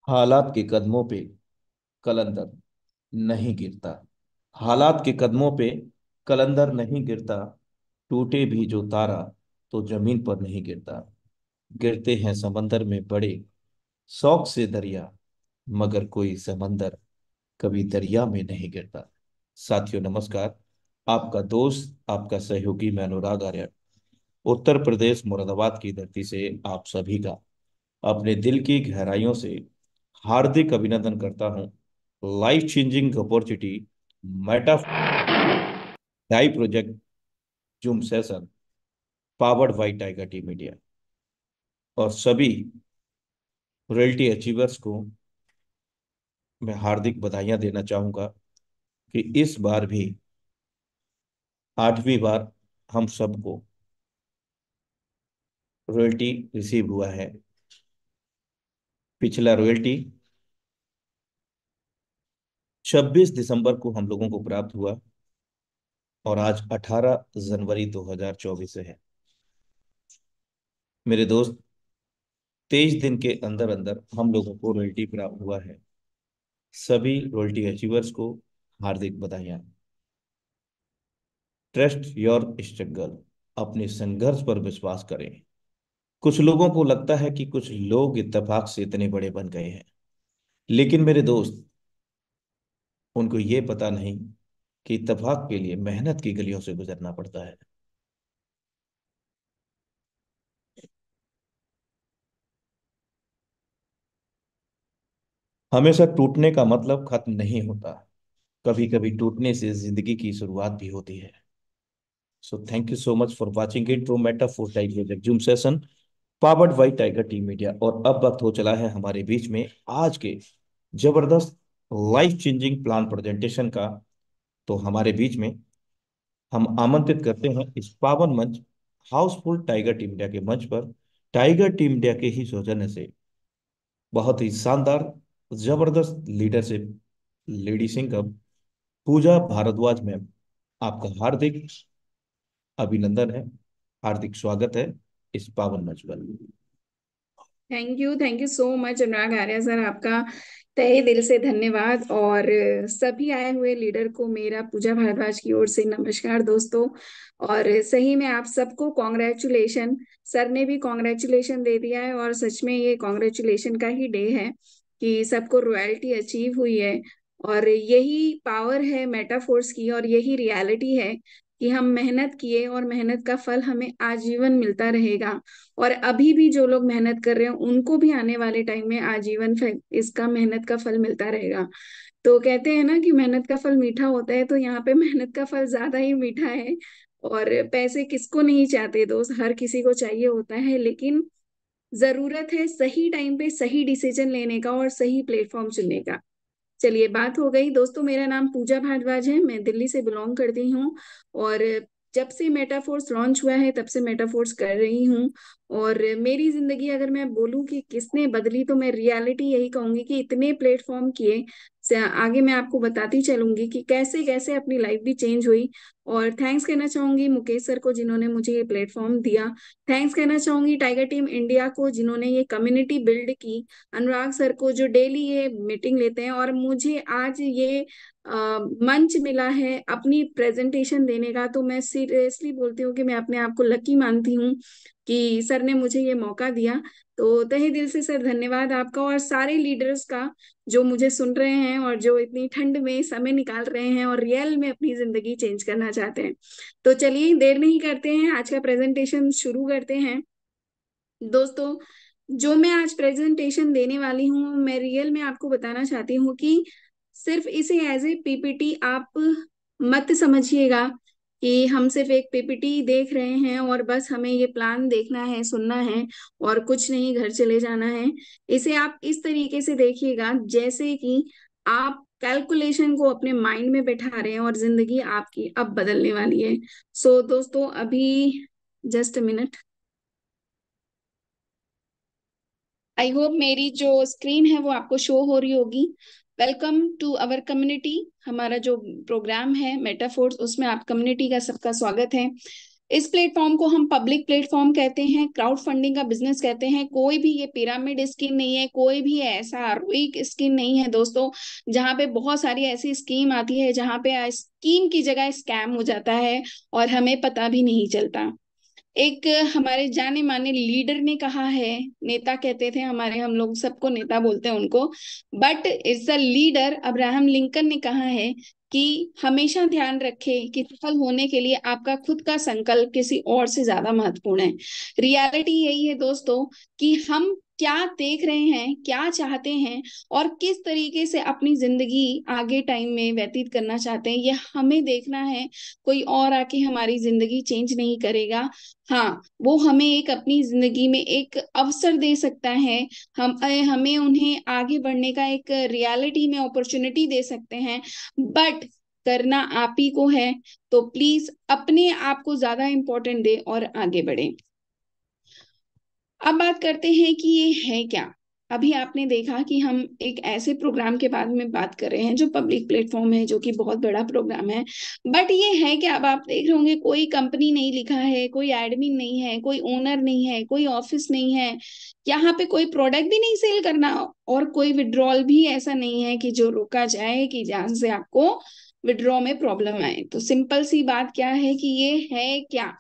हालात के कदमों पे कलंदर नहीं गिरता। हालात के कदमों पे कलंदर नहीं गिरता। टूटे भी जो तारा तो जमीन पर नहीं गिरता। गिरते हैं समंदर में बड़े शौक से दरिया, मगर कोई समंदर कभी दरिया में नहीं गिरता। साथियों नमस्कार। आपका दोस्त, आपका सहयोगी मैं अनुराग आर्य, उत्तर प्रदेश मुरादाबाद की धरती से आप सभी का अपने दिल की गहराइयों से हार्दिक अभिनंदन करता हूं। Life changing opportunity Meta die project Zoom session powered by Tiger T media और सभी रॉयल्टी अचीवर्स को मैं हार्दिक बधाइयां देना चाहूंगा कि इस बार भी आठवीं बार हम सबको रॉयल्टी रिसीव हुआ है। पिछला रॉयल्टी 26 दिसंबर को हम लोगों को प्राप्त हुआ और आज 18 जनवरी 2024 है। मेरे दोस्त, 23 दिन के अंदर अंदर हम लोगों को रॉयल्टी प्राप्त हुआ है। सभी रॉयल्टी अचीवर्स को हार्दिक बधाइयां। ट्रस्ट योर स्ट्रगल, अपने संघर्ष पर विश्वास करें। कुछ लोगों को लगता है कि कुछ लोग इत्तेफाक से इतने बड़े बन गए हैं, लेकिन मेरे दोस्त, उनको ये पता नहीं कि इत्तेफाक के लिए मेहनत की गलियों से गुजरना पड़ता है। हमेशा टूटने का मतलब खत्म नहीं होता। कभी कभी टूटने से जिंदगी की शुरुआत भी होती है। So thank you so much for watching it through metaphor tiger zoom session powered by tiger team media. और अब वक्त हो चला है हमारे बीच में आज के जबरदस्त लाइफ चेंजिंग प्लान प्रेजेंटेशन का। तो हमारे बीच में हम आमंत्रित करते हैं इस पावन मंच हाउसफुल टाइगर टीम इंडिया के मंच पर टाइगर टीम इंडिया के ही सौजन्य से बहुत ही शानदार जबरदस्त लीडरशिप लेडी सिंघम पूजा भारद्वाज मैम, आपका हार्दिक अभिनंदन है, हार्दिक स्वागत है इस पावन मंच पर। Thank you so much Anurag Arya sir, आपका तहे दिल से धन्यवाद। और सभी आए हुए लीडर को मेरा पूजा भारद्वाज की ओर से नमस्कार दोस्तों। और सही में आप सबको कॉन्ग्रेचुलेशन। सर ने भी कॉन्ग्रेचुलेशन दे दिया है और सच में ये कॉन्ग्रेचुलेशन का ही डे है कि सबको रॉयल्टी अचीव हुई है। और यही पावर है मेटाफोर्स की, और यही रियलिटी है कि हम मेहनत किए और मेहनत का फल हमें आजीवन मिलता रहेगा। और अभी भी जो लोग मेहनत कर रहे हैं उनको भी आने वाले टाइम में आजीवन इसका मेहनत का फल मिलता रहेगा। तो कहते हैं ना कि मेहनत का फल मीठा होता है, तो यहाँ पे मेहनत का फल ज्यादा ही मीठा है। और पैसे किसको नहीं चाहते दोस्त, हर किसी को चाहिए होता है, लेकिन जरूरत है सही टाइम पे सही डिसीजन लेने का और सही प्लेटफॉर्म चुनने का। चलिए, बात हो गई दोस्तों। मेरा नाम पूजा भारद्वाज है, मैं दिल्ली से बिलोंग करती हूँ। और जब से मेटाफोर्स लॉन्च हुआ है तब से मेटाफोर्स कर रही हूँ। और मेरी जिंदगी अगर मैं बोलूँ कि किसने बदली, तो मैं रियलिटी यही कहूंगी कि इतने प्लेटफॉर्म किए से आगे मैं आपको बताती चलूंगी कि कैसे कैसे अपनी लाइफ भी चेंज हुई। और थैंक्स कहना चाहूंगी मुकेश सर को जिन्होंने मुझे ये प्लेटफॉर्म दिया। थैंक्स कहना चाहूंगी टाइगर टीम इंडिया को जिन्होंने ये कम्युनिटी बिल्ड की। अनुराग सर को जो डेली ये मीटिंग लेते हैं, और मुझे आज ये मंच मिला है अपनी प्रेजेंटेशन देने का, तो मैं सीरियसली बोलती हूँ कि मैं अपने आप को लकी मानती हूँ कि सर ने मुझे ये मौका दिया। तो तहे दिल से सर धन्यवाद आपका और सारे लीडर्स का जो मुझे सुन रहे हैं और जो इतनी ठंड में समय निकाल रहे हैं और रियल में अपनी जिंदगी चेंज करना चाहते हैं। तो चलिए देर नहीं करते हैं, आज का प्रेजेंटेशन शुरू करते हैं दोस्तों। जो मैं आज प्रेजेंटेशन देने वाली हूँ, मैं रियल में आपको बताना चाहती हूँ कि सिर्फ इसे एज ए पीपीटी आप मत समझिएगा कि हम सिर्फ एक पीपीटी देख रहे हैं और बस हमें ये प्लान देखना है, सुनना है और कुछ नहीं, घर चले जाना है। इसे आप इस तरीके से देखिएगा जैसे कि आप कैलकुलेशन को अपने माइंड में बैठा रहे हैं और जिंदगी आपकी अब बदलने वाली है। सो दोस्तों, अभी just a minute. I hope मेरी जो स्क्रीन है वो आपको शो हो रही होगी। Welcome to our community. हमारा जो प्रोग्राम है मेटाफोर्स, उसमें आप कम्युनिटी का सबका स्वागत है। इस प्लेटफॉर्म को हम पब्लिक प्लेटफॉर्म कहते हैं, क्राउड फंडिंग का बिजनेस कहते हैं। कोई भी ये पिरामिड स्कीम नहीं है, कोई भी ऐसा रुई स्कीम नहीं है दोस्तों, जहाँ पे बहुत सारी ऐसी स्कीम आती है जहाँ पे स्कीम की जगह स्कैम हो जाता है और हमें पता भी नहीं चलता। एक हमारे जाने माने लीडर ने कहा है, नेता कहते थे हमारे, हम लोग सबको नेता बोलते हैं उनको, but it's a leader, Abraham Lincoln ने कहा है कि हमेशा ध्यान रखें कि सफल होने के लिए आपका खुद का संकल्प किसी और से ज्यादा महत्वपूर्ण है। रियलिटी यही है दोस्तों कि हम क्या देख रहे हैं, क्या चाहते हैं और किस तरीके से अपनी जिंदगी आगे टाइम में व्यतीत करना चाहते हैं, ये हमें देखना है। कोई और आके हमारी जिंदगी चेंज नहीं करेगा। हाँ, वो हमें एक अपनी जिंदगी में एक अवसर दे सकता है, हमें उन्हें आगे बढ़ने का एक रियलिटी में अपॉर्चुनिटी दे सकते हैं, बट करना आप ही को है। तो प्लीज अपने आप को ज्यादा इंपॉर्टेंट दे और आगे बढ़े। अब बात करते हैं कि ये है क्या। अभी आपने देखा कि हम एक ऐसे प्रोग्राम के बारे में बात कर रहे हैं जो पब्लिक प्लेटफॉर्म है, जो कि बहुत बड़ा प्रोग्राम है, बट ये है कि अब आप देख रहे होंगे कोई कंपनी नहीं लिखा है, कोई एडमिन नहीं है, कोई ओनर नहीं है, कोई ऑफिस नहीं है, यहाँ पे कोई प्रोडक्ट भी नहीं सेल करना, और कोई विड्रॉल भी ऐसा नहीं है कि जो रोका जाए कि जहां से आपको विड्रॉ में प्रॉब्लम आए। तो सिंपल सी बात क्या है कि ये है क्या।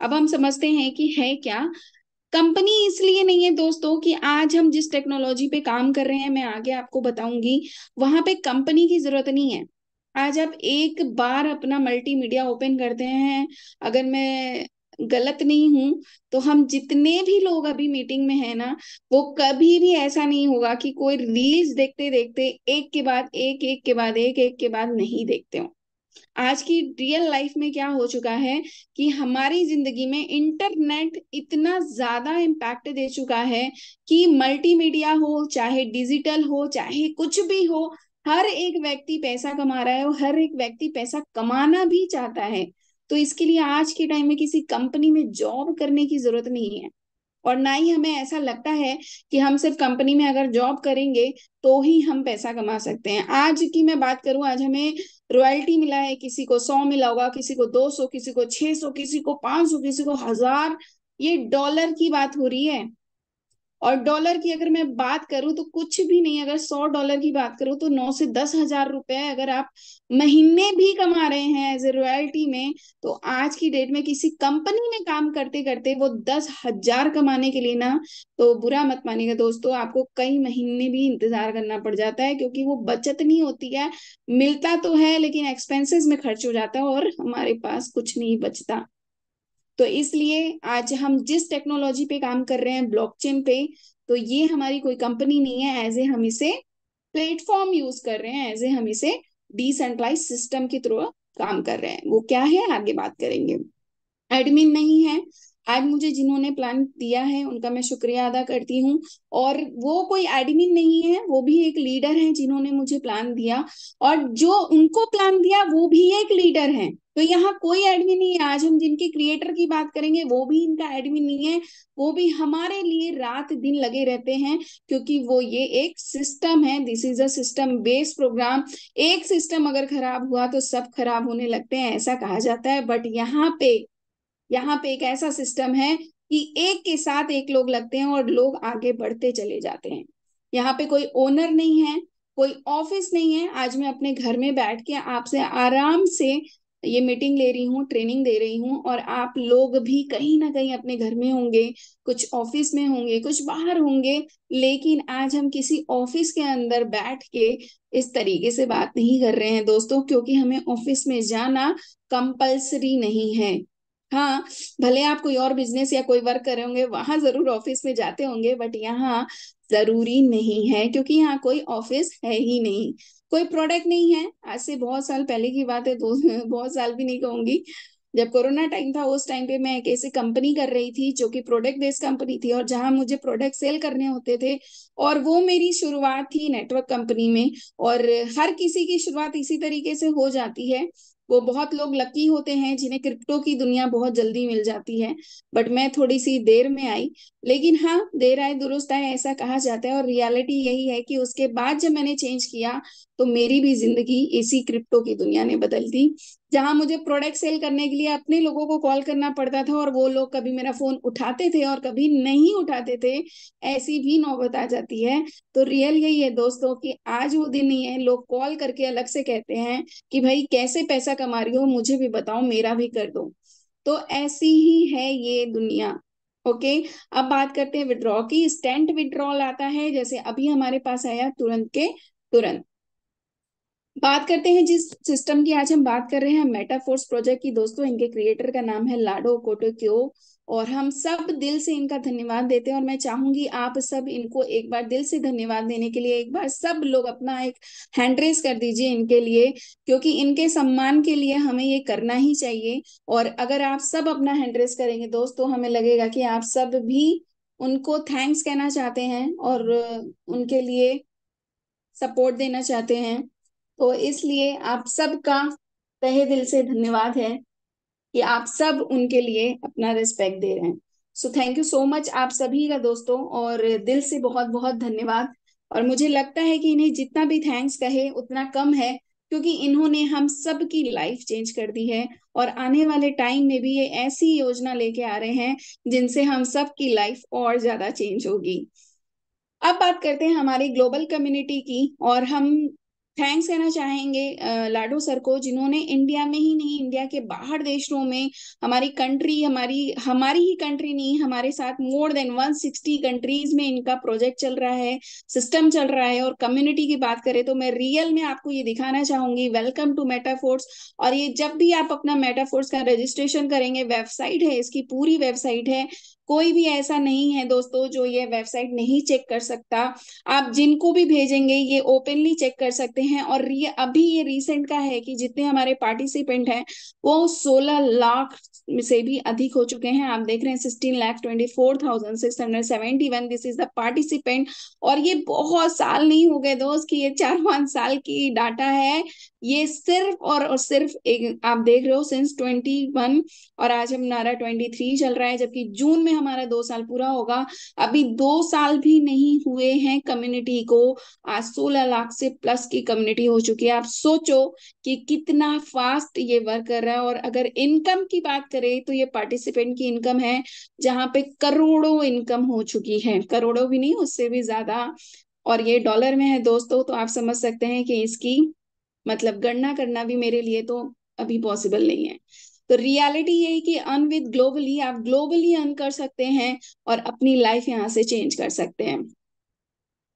अब हम समझते हैं कि है क्या। कंपनी इसलिए नहीं है दोस्तों कि आज हम जिस टेक्नोलॉजी पे काम कर रहे हैं, मैं आगे आपको बताऊंगी, वहां पे कंपनी की जरूरत नहीं है। आज आप एक बार अपना मल्टीमीडिया ओपन करते हैं, अगर मैं गलत नहीं हूं, तो हम जितने भी लोग अभी मीटिंग में है ना, वो कभी भी ऐसा नहीं होगा कि कोई रील्स देखते देखते एक के बाद एक, एक के बाद एक के बाद नहीं देखते हो। आज की रियल लाइफ में क्या हो चुका है कि हमारी जिंदगी में इंटरनेट इतना ज्यादा इम्पैक्ट दे चुका है कि मल्टीमीडिया हो, चाहे डिजिटल हो, चाहे कुछ भी हो, हर एक व्यक्ति पैसा कमा रहा है और हर एक व्यक्ति पैसा कमाना भी चाहता है। तो इसके लिए आज के टाइम में किसी कंपनी में जॉब करने की जरूरत नहीं है, और ना ही हमें ऐसा लगता है कि हम सिर्फ कंपनी में अगर जॉब करेंगे तो ही हम पैसा कमा सकते हैं। आज की मैं बात करूं, आज हमें रॉयल्टी मिला है, किसी को 100 मिला होगा, किसी को 200, किसी को 600, किसी को 500, किसी को 1000। ये डॉलर की बात हो रही है। और डॉलर की अगर मैं बात करूं तो कुछ भी नहीं, अगर 100 डॉलर की बात करूं तो 9 से 10 हजार रुपए अगर आप महीने भी कमा रहे हैं एज ए रॉयल्टी में, तो आज की डेट में किसी कंपनी में काम करते करते वो 10 हजार कमाने के लिए ना, तो बुरा मत मानिएगा दोस्तों, आपको कई महीने भी इंतजार करना पड़ जाता है, क्योंकि वो बचत नहीं होती है। मिलता तो है लेकिन एक्सपेंसेस में खर्च हो जाता है और हमारे पास कुछ नहीं बचता। तो इसलिए आज हम जिस टेक्नोलॉजी पे काम कर रहे हैं, ब्लॉकचेन पे, तो ये हमारी कोई कंपनी नहीं है, एज ए हम इसे प्लेटफॉर्म यूज कर रहे हैं, एज ए हम इसे डिसेंट्रलाइज सिस्टम के थ्रू काम कर रहे हैं। वो क्या है आगे बात करेंगे। एडमिन नहीं है। आज मुझे जिन्होंने प्लान दिया है उनका मैं शुक्रिया अदा करती हूँ। और वो कोई एडमिन नहीं है, वो भी एक लीडर है जिन्होंने मुझे प्लान दिया, और जो उनको प्लान दिया वो भी एक लीडर है। तो यहाँ कोई एडमिन नहीं है। आज हम जिनके क्रिएटर की बात करेंगे वो भी इनका एडमिन नहीं है, वो भी हमारे लिए रात दिन लगे रहते हैं, क्योंकि वो ये एक सिस्टम है, this is a system based program. एक सिस्टम अगर खराब हुआ तो सब खराब होने लगते हैं, ऐसा कहा जाता है, बट यहाँ पे एक ऐसा सिस्टम है कि एक के साथ एक लोग लगते हैं और लोग आगे बढ़ते चले जाते हैं। यहाँ पे कोई ओनर नहीं है, कोई ऑफिस नहीं है। आज मैं अपने घर में बैठ के आपसे आराम से ये मीटिंग ले रही हूँ, ट्रेनिंग दे रही हूँ, और आप लोग भी कहीं ना कहीं अपने घर में होंगे, कुछ ऑफिस में होंगे, कुछ बाहर होंगे, लेकिन आज हम किसी ऑफिस के अंदर बैठ के इस तरीके से बात नहीं कर रहे हैं दोस्तों, क्योंकि हमें ऑफिस में जाना कंपल्सरी नहीं है। हाँ, भले आप कोई और बिजनेस या कोई वर्क कर रहे होंगे, वहां जरूर ऑफिस में जाते होंगे, बट यहाँ जरूरी नहीं है, क्योंकि यहाँ कोई ऑफिस है ही नहीं, कोई प्रोडक्ट नहीं है। आज से बहुत साल पहले की बात है, दो बहुत साल भी नहीं कहूंगी, जब कोरोना टाइम था उस टाइम पे मैं एक ऐसी कंपनी कर रही थी जो कि प्रोडक्ट बेस्ड कंपनी थी, और जहां मुझे प्रोडक्ट सेल करने होते थे, और वो मेरी शुरुआत थी नेटवर्क कंपनी में। और हर किसी की शुरुआत इसी तरीके से हो जाती है, वो बहुत लोग लकी होते हैं जिन्हें क्रिप्टो की दुनिया बहुत जल्दी मिल जाती है, बट मैं थोड़ी सी देर में आई। लेकिन हाँ, देर आए दुरुस्त आए ऐसा कहा जाता है, और रियलिटी यही है कि उसके बाद जब मैंने चेंज किया तो मेरी भी जिंदगी इसी क्रिप्टो की दुनिया ने बदल दी। जहां मुझे प्रोडक्ट सेल करने के लिए अपने लोगों को कॉल करना पड़ता था और वो लोग कभी मेरा फोन उठाते थे और कभी नहीं उठाते थे, ऐसी भी नौबत आ जाती है। तो रियल यही है दोस्तों कि आज वो दिन नहीं है, लोग कॉल करके अलग से कहते हैं कि भाई कैसे पैसा कमा रही हो, मुझे भी बताओ, मेरा भी कर दो। तो ऐसी ही है ये दुनिया। ओके। अब बात करते हैं विड्रॉ की। इंस्टेंट विड्रॉल आता है, जैसे अभी हमारे पास आया तुरंत के तुरंत। बात करते हैं जिस सिस्टम की आज हम बात कर रहे हैं, मेटाफोर्स प्रोजेक्ट की दोस्तों। इनके क्रिएटर का नाम है लाडो कोटोक्यो, और हम सब दिल से इनका धन्यवाद देते हैं। और मैं चाहूंगी आप सब इनको एक बार दिल से धन्यवाद देने के लिए एक बार सब लोग अपना एक हैंड रेस कर दीजिए इनके लिए, क्योंकि इनके सम्मान के लिए हमें ये करना ही चाहिए। और अगर आप सब अपना हैंड रेस करेंगे दोस्तों, हमें लगेगा कि आप सब भी उनको थैंक्स कहना चाहते हैं और उनके लिए सपोर्ट देना चाहते हैं। तो इसलिए आप सबका तहे दिल से धन्यवाद है कि आप सब उनके लिए अपना रिस्पेक्ट दे रहे हैं। सो थैंक यू सो मच आप सभी का दोस्तों, और दिल से बहुत बहुत धन्यवाद। और मुझे लगता है कि इन्हें जितना भी थैंक्स कहे उतना कम है, क्योंकि इन्होंने हम सब की लाइफ चेंज कर दी है। और आने वाले टाइम में भी ये ऐसी योजना लेके आ रहे हैं जिनसे हम सब की लाइफ और ज्यादा चेंज होगी। अब बात करते हैं हमारी ग्लोबल कम्युनिटी की, और हम थैंक्स कहना चाहेंगे लाडो सर को, जिन्होंने इंडिया में ही नहीं, इंडिया के बाहर देशों में हमारी कंट्री, हमारी हमारी ही कंट्री नहीं, हमारे साथ मोर देन 160 कंट्रीज में इनका प्रोजेक्ट चल रहा है, सिस्टम चल रहा है। और कम्युनिटी की बात करें तो मैं रियल में आपको ये दिखाना चाहूंगी, वेलकम टू मेटाफोर्स। और ये जब भी आप अपना मेटाफोर्स का रजिस्ट्रेशन करेंगे, वेबसाइट है इसकी, पूरी वेबसाइट है, कोई भी ऐसा नहीं है दोस्तों जो ये वेबसाइट नहीं चेक कर सकता। आप जिनको भी भेजेंगे ये ओपनली चेक कर सकते हैं। और ये अभी ये रिसेंट का है कि जितने हमारे पार्टिसिपेंट हैं वो 16 लाख से भी अधिक हो चुके हैं। आप देख रहे हैं 16,24,671, दिस इज द पार्टिसिपेंट। और ये बहुत साल नहीं हो गए दोस्त कि ये 4-5 साल की डाटा है। ये सिर्फ और सिर्फ एक, आप देख रहे हो सिंस 21, और आज हमारा 23 चल रहा है, जबकि जून में हमारा 2 साल पूरा होगा। अभी 2 साल भी नहीं हुए हैं कम्युनिटी को, आज 16 लाख से प्लस की कम्युनिटी हो चुकी है। आप सोचो कि कितना फास्ट ये वर्क कर रहा है। और अगर इनकम की बात करें तो ये पार्टिसिपेंट की इनकम है जहां पे करोड़ों इनकम हो चुकी है, करोड़ों भी नहीं, उससे भी ज्यादा। और ये डॉलर में है दोस्तों, तो आप समझ सकते हैं कि इसकी मतलब गणना करना भी मेरे लिए तो अभी पॉसिबल नहीं है। तो रियलिटी यही कि अर्न विद ग्लोबली, आप ग्लोबली अर्न कर सकते हैं और अपनी लाइफ यहाँ से चेंज कर सकते हैं।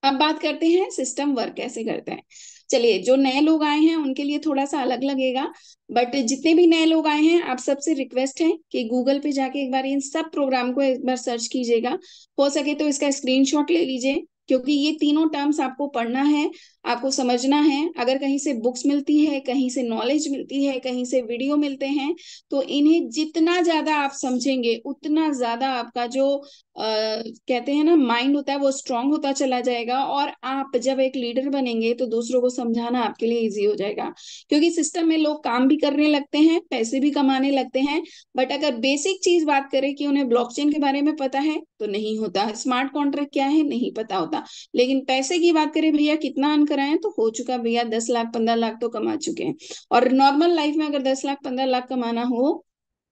अब बात करते हैं सिस्टम वर्क कैसे करते हैं। चलिए, जो नए लोग आए हैं उनके लिए थोड़ा सा अलग लगेगा, बट जितने भी नए लोग आए हैं आप सबसे रिक्वेस्ट है कि गूगल पे जाके एक बार इन सब प्रोग्राम को एक बार सर्च कीजिएगा। हो सके तो इसका स्क्रीनशॉट ले लीजिए, क्योंकि ये तीनों टर्म्स आपको पढ़ना है, आपको समझना है। अगर कहीं से बुक्स मिलती है, कहीं से नॉलेज मिलती है, कहीं से वीडियो मिलते हैं, तो इन्हें जितना ज्यादा आप समझेंगे उतना ज्यादा आपका जो कहते हैं ना माइंड होता है वो स्ट्रांग होता चला जाएगा। और आप जब एक लीडर बनेंगे तो दूसरों को समझाना आपके लिए इजी हो जाएगा, क्योंकि सिस्टम में लोग काम भी करने लगते हैं, पैसे भी कमाने लगते हैं। बट अगर बेसिक चीज बात करें कि उन्हें ब्लॉकचेन के बारे में पता है तो नहीं होता, स्मार्ट कॉन्ट्रैक्ट क्या है नहीं पता होता। लेकिन पैसे की बात करें, भैया कितना अर्न कराएं, तो हो चुका भैया 10 लाख 15 लाख तो कमा चुके हैं। और नॉर्मल लाइफ में अगर 10 लाख 15 लाख कमाना हो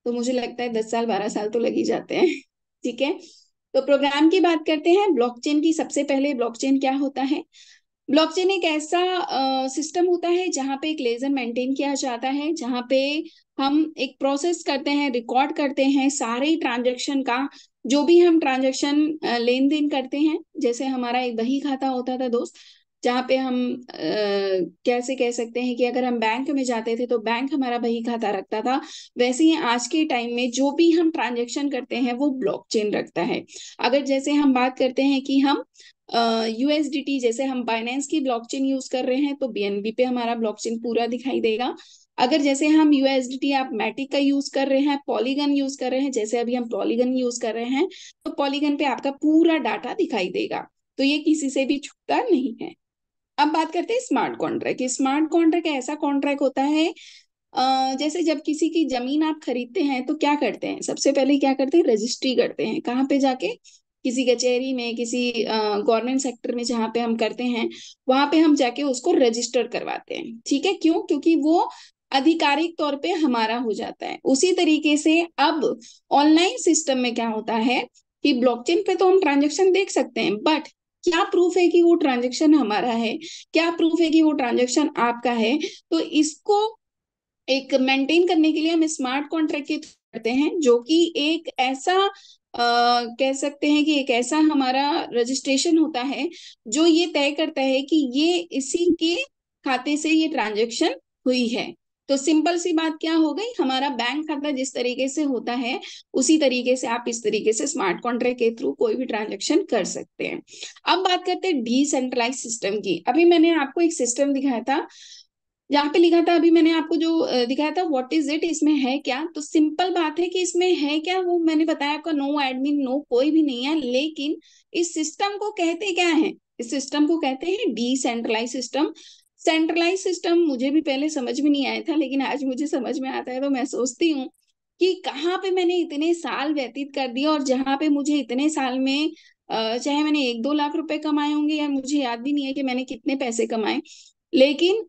तो मुझे लगता है 10 साल 12 साल तो लग ही जाते हैं। ठीक है। तो प्रोग्राम की बात करते हैं ब्लॉकचेन की। सबसे पहले ब्लॉकचेन क्या होता है। ब्लॉकचेन एक ऐसा सिस्टम होता है जहाँ पे एक लेजर मेंटेन किया जाता है, जहाँ पे हम एक प्रोसेस करते हैं, रिकॉर्ड करते हैं सारे ट्रांजैक्शन का। जो भी हम ट्रांजैक्शन लेन देन करते हैं, जैसे हमारा एक बही खाता होता था दोस्त, जहाँ पे हम कैसे कह सकते हैं कि अगर हम बैंक में जाते थे तो बैंक हमारा बही खाता रखता था, वैसे ही आज के टाइम में जो भी हम ट्रांजैक्शन करते हैं वो ब्लॉकचेन रखता है। अगर जैसे हम बात करते हैं कि हम यूएसडीटी, जैसे हम बाइनेंस की ब्लॉकचेन यूज कर रहे हैं तो बीएनबी पे हमारा ब्लॉकचेन पूरा दिखाई देगा। अगर जैसे हम यूएसडीटी आप मैटिक का यूज कर रहे हैं, पॉलीगन यूज कर रहे हैं, जैसे अभी हम पॉलीगन यूज कर रहे हैं, तो पॉलीगन पे आपका पूरा डाटा दिखाई देगा। तो ये किसी से भी छुपता नहीं है। अब बात करते हैं स्मार्ट कॉन्ट्रैक्ट। स्मार्ट कॉन्ट्रैक्ट ऐसा कॉन्ट्रैक्ट होता है जैसे जब किसी की जमीन आप खरीदते हैं तो क्या करते हैं, सबसे पहले क्या करते हैं, रजिस्ट्री करते हैं। कहाँ पे जाके, किसी कचहरी में, किसी गवर्नमेंट सेक्टर में जहाँ पे हम करते हैं, वहां पे हम जाके उसको रजिस्टर करवाते हैं। ठीक है, क्यों? क्योंकि वो आधिकारिक तौर पे हमारा हो जाता है। उसी तरीके से अब ऑनलाइन सिस्टम में क्या होता है कि ब्लॉकचेन पे तो हम ट्रांजेक्शन देख सकते हैं, बट क्या प्रूफ है कि वो ट्रांजेक्शन हमारा है, क्या प्रूफ है कि वो ट्रांजेक्शन आपका है? तो इसको एक मेंटेन करने के लिए हम स्मार्ट कॉन्ट्रैक्ट के थ्रू करते हैं, जो कि एक ऐसा कह सकते हैं कि एक ऐसा हमारा रजिस्ट्रेशन होता है जो ये तय करता है कि ये इसी के खाते से ये ट्रांजेक्शन हुई है। तो सिंपल सी बात क्या हो गई, हमारा बैंक खाता जिस तरीके से होता है उसी तरीके से आप इस तरीके से स्मार्ट कॉन्ट्रैक्ट के थ्रू कोई भी ट्रांजेक्शन कर सकते हैं। अब बात करते हैं डिसेंट्रलाइज सिस्टम की। अभी मैंने आपको एक सिस्टम दिखाया था, यहाँ पे लिखा था, अभी मैंने आपको जो दिखाया था व्हाट इज इट, इसमें है क्या? तो सिंपल बात है कि इसमें है क्या, वो मैंने बताया आपका, नो एडमिन, नो कोई भी नहीं है। लेकिन इस सिस्टम को कहते क्या है? इस सिस्टम को कहते हैं डिसेंट्रलाइज सिस्टम। सेंट्रलाइज सिस्टम मुझे भी पहले समझ में नहीं आया था, लेकिन आज मुझे समझ में आता है। तो मैं सोचती हूँ कि कहाँ पे मैंने इतने साल व्यतीत कर दिए, और जहाँ पे मुझे इतने साल में चाहे मैंने 1-2 लाख रुपए कमाए होंगे, या मुझे याद भी नहीं है कि मैंने कितने पैसे कमाए, लेकिन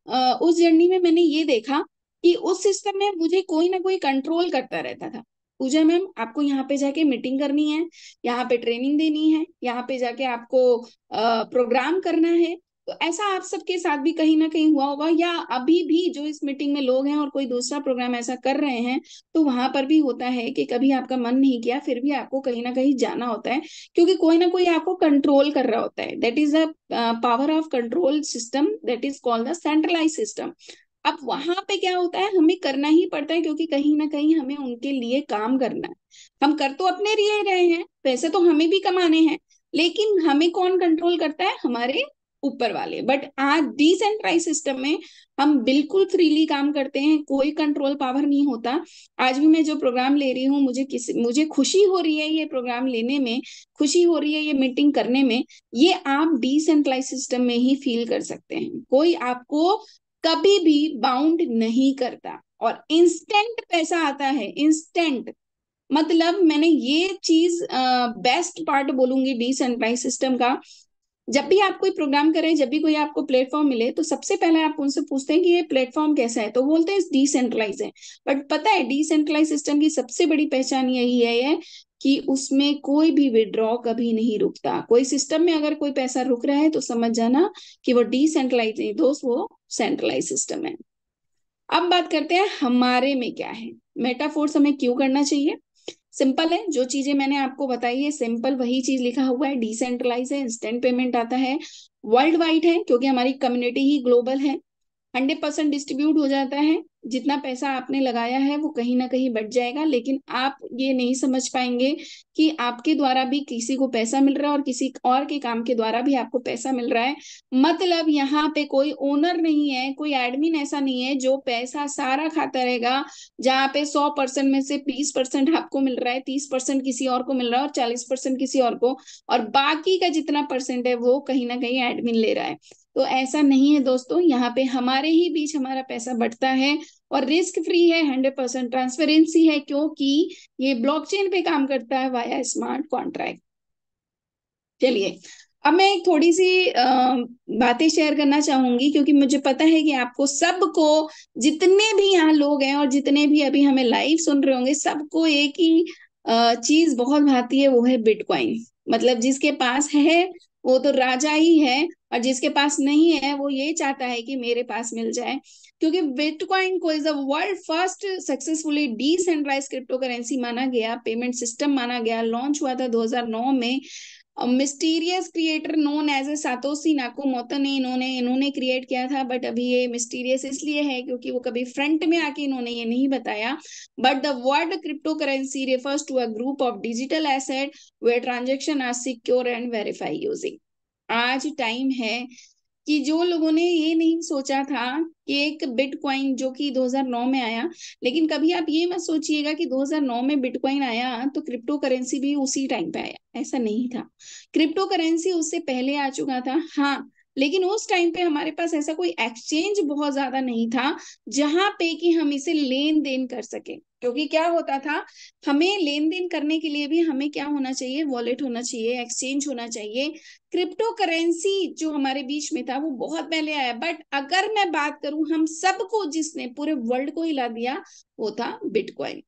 उस जर्नी में मैंने ये देखा कि उस सिस्टम में मुझे कोई ना कोई कंट्रोल करता रहता था। पूजा मैम, आपको यहाँ पे जाके मीटिंग करनी है, यहाँ पे ट्रेनिंग देनी है, यहाँ पे जाके आपको प्रोग्राम करना है। तो ऐसा आप सबके साथ भी कहीं ना कहीं हुआ होगा, या अभी भी जो इस मीटिंग में लोग हैं और कोई दूसरा प्रोग्राम ऐसा कर रहे हैं, तो वहां पर भी होता है कि कभी आपका मन नहीं किया, फिर भी आपको कहीं ना कहीं जाना होता है, क्योंकि कोई ना कोई आपको कंट्रोल कर रहा होता है। That is a power of control system, that is called the centralize system. अब वहां पे क्या होता है, हमें करना ही पड़ता है, क्योंकि कहीं ना कहीं हमें उनके लिए काम करना है। हम कर तो अपने लिए रहे हैं, पैसे तो हमें भी कमाने हैं, लेकिन हमें कौन कंट्रोल करता है? हमारे ऊपर वाले। बट आज डिसेंट्रलाइज सिस्टम में हम बिल्कुल फ्रीली काम करते हैं, कोई कंट्रोल पावर नहीं होता। आज भी मैं जो प्रोग्राम ले रही हूँ, मुझे खुशी हो रही है ये प्रोग्राम लेने में, खुशी हो रही है ये मीटिंग करने में, ये आप डिसेंट्रलाइज सिस्टम में ही फील कर सकते हैं। कोई आपको कभी भी बाउंड नहीं करता, और इंस्टेंट पैसा आता है, इंस्टेंट। मतलब मैंने ये चीज बेस्ट पार्ट बोलूंगी डिसेंट्रलाइज सिस्टम का। जब भी आप कोई प्रोग्राम करें, जब भी कोई आपको प्लेटफॉर्म मिले, तो सबसे पहले आप उनसे पूछते हैं कि ये प्लेटफॉर्म कैसा है, तो बोलते हैं डिसेंट्रलाइज है। बट पता है, डिसेंट्रलाइज सिस्टम की सबसे बड़ी पहचान यही है कि उसमें कोई भी विड्रॉ कभी नहीं रुकता। कोई सिस्टम में अगर कोई पैसा रुक रहा है तो समझ जाना कि वो डिसेंट्रलाइज नहीं दोस्त, वो सेंट्रलाइज सिस्टम है। अब बात करते हैं हमारे में क्या है, मेटाफोर्स हमें क्यों करना चाहिए। सिंपल है, जो चीजें मैंने आपको बताई है सिंपल वही चीज लिखा हुआ है। डिसेंट्रलाइज है, इंस्टेंट पेमेंट आता है, वर्ल्ड वाइड है क्योंकि हमारी कम्युनिटी ही ग्लोबल है, 100% डिस्ट्रीब्यूट हो जाता है। जितना पैसा आपने लगाया है वो कहीं ना कहीं बढ़ जाएगा, लेकिन आप ये नहीं समझ पाएंगे कि आपके द्वारा भी किसी को पैसा मिल रहा है और किसी और के काम के द्वारा भी आपको पैसा मिल रहा है। मतलब यहाँ पे कोई ओनर नहीं है, कोई एडमिन ऐसा नहीं है जो पैसा सारा खाता रहेगा। जहाँ पे 100% में से 20% आपको मिल रहा है, 30% किसी और को मिल रहा है, और 40% किसी और को, और बाकी का जितना परसेंट है वो कहीं ना कहीं एडमिन ले रहा है। तो ऐसा नहीं है दोस्तों, यहाँ पे हमारे ही बीच हमारा पैसा बढ़ता है, और रिस्क फ्री है, 100% ट्रांसपेरेंसी है, क्योंकि ये ब्लॉकचेन पे काम करता है वाया स्मार्ट कॉन्ट्रैक्ट। चलिए, अब मैं एक थोड़ी सी बातें शेयर करना चाहूंगी, क्योंकि मुझे पता है कि आपको सबको, जितने भी यहाँ लोग हैं और जितने भी अभी हमें लाइव सुन रहे होंगे, सबको एक ही चीज बहुत भाती है, वो है बिटकॉइन। मतलब जिसके पास है वो तो राजा ही है, और जिसके पास नहीं है वो ये चाहता है कि मेरे पास मिल जाए। क्योंकि बिटकॉइन को is the world first successfully decentralize crypto currency माना गया, पेमेंट सिस्टम माना गया, लॉन्च हुआ था 2009 में। Mysterious creator known as a Satoshi Nakamoto ने इन्होंने इन्होंने क्रिएट किया था। बट अभी ये मिस्टीरियस इसलिए है क्योंकि वो कभी फ्रंट में आके इन्होंने ये नहीं बताया। But the word crypto currency refers to a group of digital asset where transaction are secure and verify using. आज टाइम है कि जो लोगों ने ये नहीं सोचा था कि एक बिटकॉइन जो कि 2009 में आया, लेकिन कभी आप ये मत सोचिएगा कि 2009 में बिटकॉइन आया तो क्रिप्टो करेंसी भी उसी टाइम पे आया, ऐसा नहीं था। क्रिप्टो करेंसी उससे पहले आ चुका था। हाँ, लेकिन उस टाइम पे हमारे पास ऐसा कोई एक्सचेंज बहुत ज्यादा नहीं था जहां पे कि हम इसे लेन देन कर सके। क्योंकि क्या होता था, हमें लेन देन करने के लिए भी हमें क्या होना चाहिए, वॉलेट होना चाहिए, एक्सचेंज होना चाहिए। क्रिप्टो करेंसी जो हमारे बीच में था वो बहुत पहले आया, बट अगर मैं बात करूं हम सबको जिसने पूरे वर्ल्ड को हिला दिया वो था बिटकॉइन।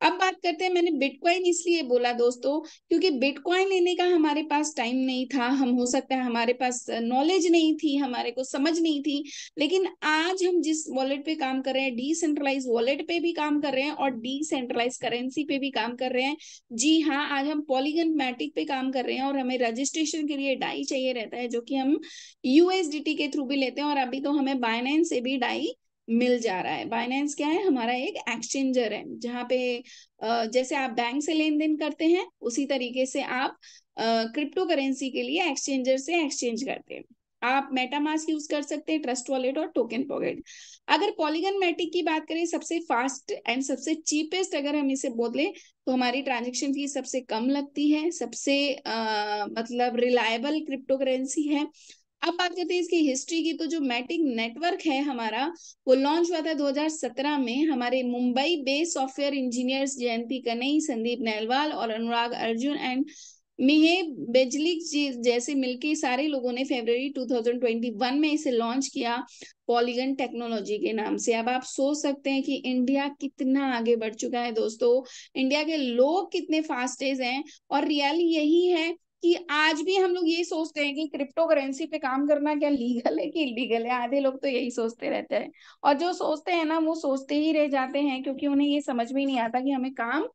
अब बात करते हैं, मैंने बिटकॉइन इसलिए बोला दोस्तों क्योंकि बिटकॉइन लेने का हमारे पास टाइम नहीं था, हम हो सकता है हमारे पास नॉलेज नहीं थी, हमारे को समझ नहीं थी। लेकिन आज हम जिस वॉलेट पे काम कर रहे हैं, डिसेंट्रलाइज वॉलेट पे भी काम कर रहे हैं और डिसेंट्रलाइज करेंसी पे भी काम कर रहे हैं। जी हाँ, आज हम पॉलीगन मैटिक पे काम कर रहे हैं और हमें रजिस्ट्रेशन के लिए डाई चाहिए रहता है, जो कि हम यूएसडीटी के थ्रू भी लेते हैं। और अभी तो हमें बाइनेंस से भी डाई मिल जा रहा है। बाइनेंस क्या है, हमारा एक एक्सचेंजर है जहाँ पे जैसे आप बैंक से लेन देन करते हैं उसी तरीके से आप क्रिप्टो करेंसी के लिए एक्सचेंजर से एक्सचेंज करते हैं। आप मेटामास्क यूज कर सकते हैं, ट्रस्ट वॉलेट और टोकन पॉकेट। अगर पॉलीगन मैटिक की बात करें, सबसे फास्ट एंड सबसे चीपेस्ट अगर हम इसे बोले तो हमारी ट्रांजेक्शन फीस सबसे कम लगती है, सबसे मतलब रिलायबल क्रिप्टो करेंसी है। अब बात करते हैं इसकी हिस्ट्री की, तो जो मैटिक नेटवर्क है हमारा वो लॉन्च हुआ था 2017 में। हमारे मुंबई बेस्ड सॉफ्टवेयर इंजीनियर्स जयंती कनई, संदीप नेलवाल और अनुराग अर्जुन एंड मिहे बेजलिक जी जैसे मिलके सारे लोगों ने फरवरी 2021 में इसे लॉन्च किया पॉलीगन टेक्नोलॉजी के नाम से। अब आप सोच सकते हैं कि इंडिया कितना आगे बढ़ चुका है दोस्तों, इंडिया के लोग कितने फास्टेज हैं। और रियली यही है कि आज भी हम लोग ये सोचते हैं कि क्रिप्टो करेंसी पे काम करना क्या लीगल है कि इलीगल है, आधे लोग तो यही सोचते रहते हैं। और जो सोचते हैं ना वो सोचते ही रह जाते हैं, क्योंकि उन्हें ये समझ में नहीं आता कि हमें काम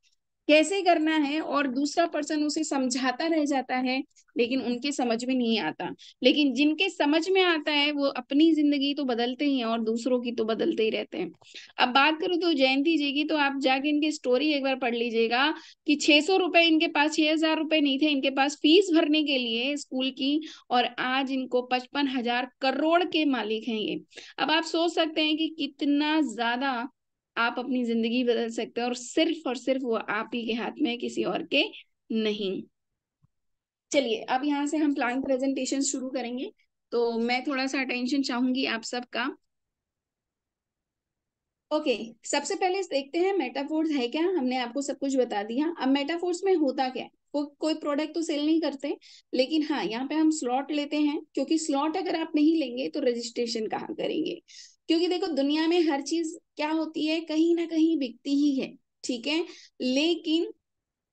कैसे करना है, और दूसरा पर्सन उसे समझाता रह जाता है लेकिन उनके समझ में नहीं आता। लेकिन जिनके समझ में आता है वो अपनी जिंदगी तो बदलते ही हैं और दूसरों की तो बदलते ही रहते हैं। अब बात करूँ तो जयंती जी की, तो आप जाके इनकी स्टोरी एक बार पढ़ लीजिएगा कि 600 रुपए इनके पास, 6,000 रुपए नहीं थे इनके पास फीस भरने के लिए स्कूल की, और आज इनको 55,000 करोड़ के मालिक हैं ये। अब आप सोच सकते हैं कि कितना ज्यादा आप अपनी जिंदगी बदल सकते हैं, और सिर्फ वो आप ही के हाथ में है, किसी और के नहीं। चलिए अब यहाँ से हम प्लान प्रेजेंटेशन शुरू करेंगे, तो मैं थोड़ा सा अटेंशन चाहूंगी आप सबका। ओके, सबसे पहले देखते हैं मेटाफोर्स है क्या। हमने आपको सब कुछ बता दिया। अब मेटाफोर्स में होता क्या है, कोई प्रोडक्ट तो सेल नहीं करते, लेकिन हाँ यहाँ पे हम स्लॉट लेते हैं, क्योंकि स्लॉट अगर आप नहीं लेंगे तो रजिस्ट्रेशन कहाँ करेंगे। क्योंकि देखो दुनिया में हर चीज क्या होती है, कहीं ना कहीं बिकती ही है, ठीक है, लेकिन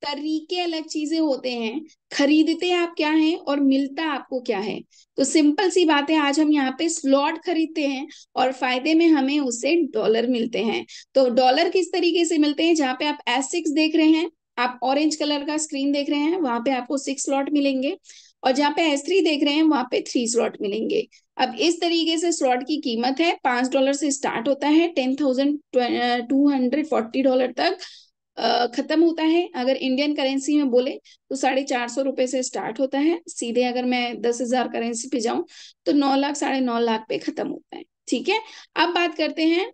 तरीके अलग चीजें होते हैं। खरीदते आप क्या है और मिलता आपको क्या है। तो सिंपल सी बात है, आज हम यहाँ पे स्लॉट खरीदते हैं और फायदे में हमें उससे डॉलर मिलते हैं। तो डॉलर किस तरीके से मिलते हैं, जहाँ पे आप S6 देख रहे हैं, आप ऑरेंज कलर का स्क्रीन देख रहे हैं, वहां पे आपको 6 स्लॉट मिलेंगे। और जहाँ पे S3 देख रहे हैं वहां पे 3 स्लॉट मिलेंगे। अब इस तरीके से स्लॉट की कीमत है, $5 से स्टार्ट होता है, $10,240 तक खत्म होता है। अगर इंडियन करेंसी में बोले तो 450 रुपए से स्टार्ट होता है सीधे, अगर मैं 10,000 करेंसी पे जाऊं तो 9 लाख, 9.5 लाख पे खत्म होता है, ठीक है। अब बात करते हैं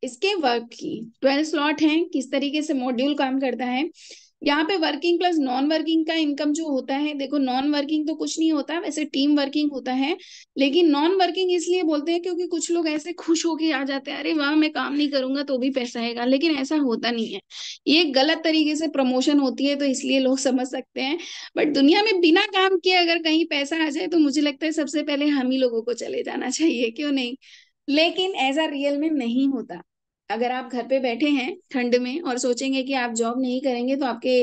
इसके वर्क की। 12 स्लॉट हैं, किस तरीके से मॉड्यूल काम करता है। यहाँ पे वर्किंग प्लस नॉन वर्किंग का इनकम जो होता है, देखो नॉन वर्किंग तो कुछ नहीं होता, वैसे टीम वर्किंग होता है, लेकिन नॉन वर्किंग इसलिए बोलते हैं क्योंकि कुछ लोग ऐसे खुश होके आ जाते हैं, अरे वाह मैं काम नहीं करूंगा तो भी पैसा आएगा, लेकिन ऐसा होता नहीं है। ये गलत तरीके से प्रमोशन होती है, तो इसलिए लोग समझ सकते हैं। बट दुनिया में बिना काम किए अगर कहीं पैसा आ जाए तो मुझे लगता है सबसे पहले हम ही लोगों को चले जाना चाहिए, क्यों नहीं। लेकिन ऐसा रियल में नहीं होता। अगर आप घर पे बैठे हैं ठंड में और सोचेंगे कि आप जॉब नहीं करेंगे तो आपके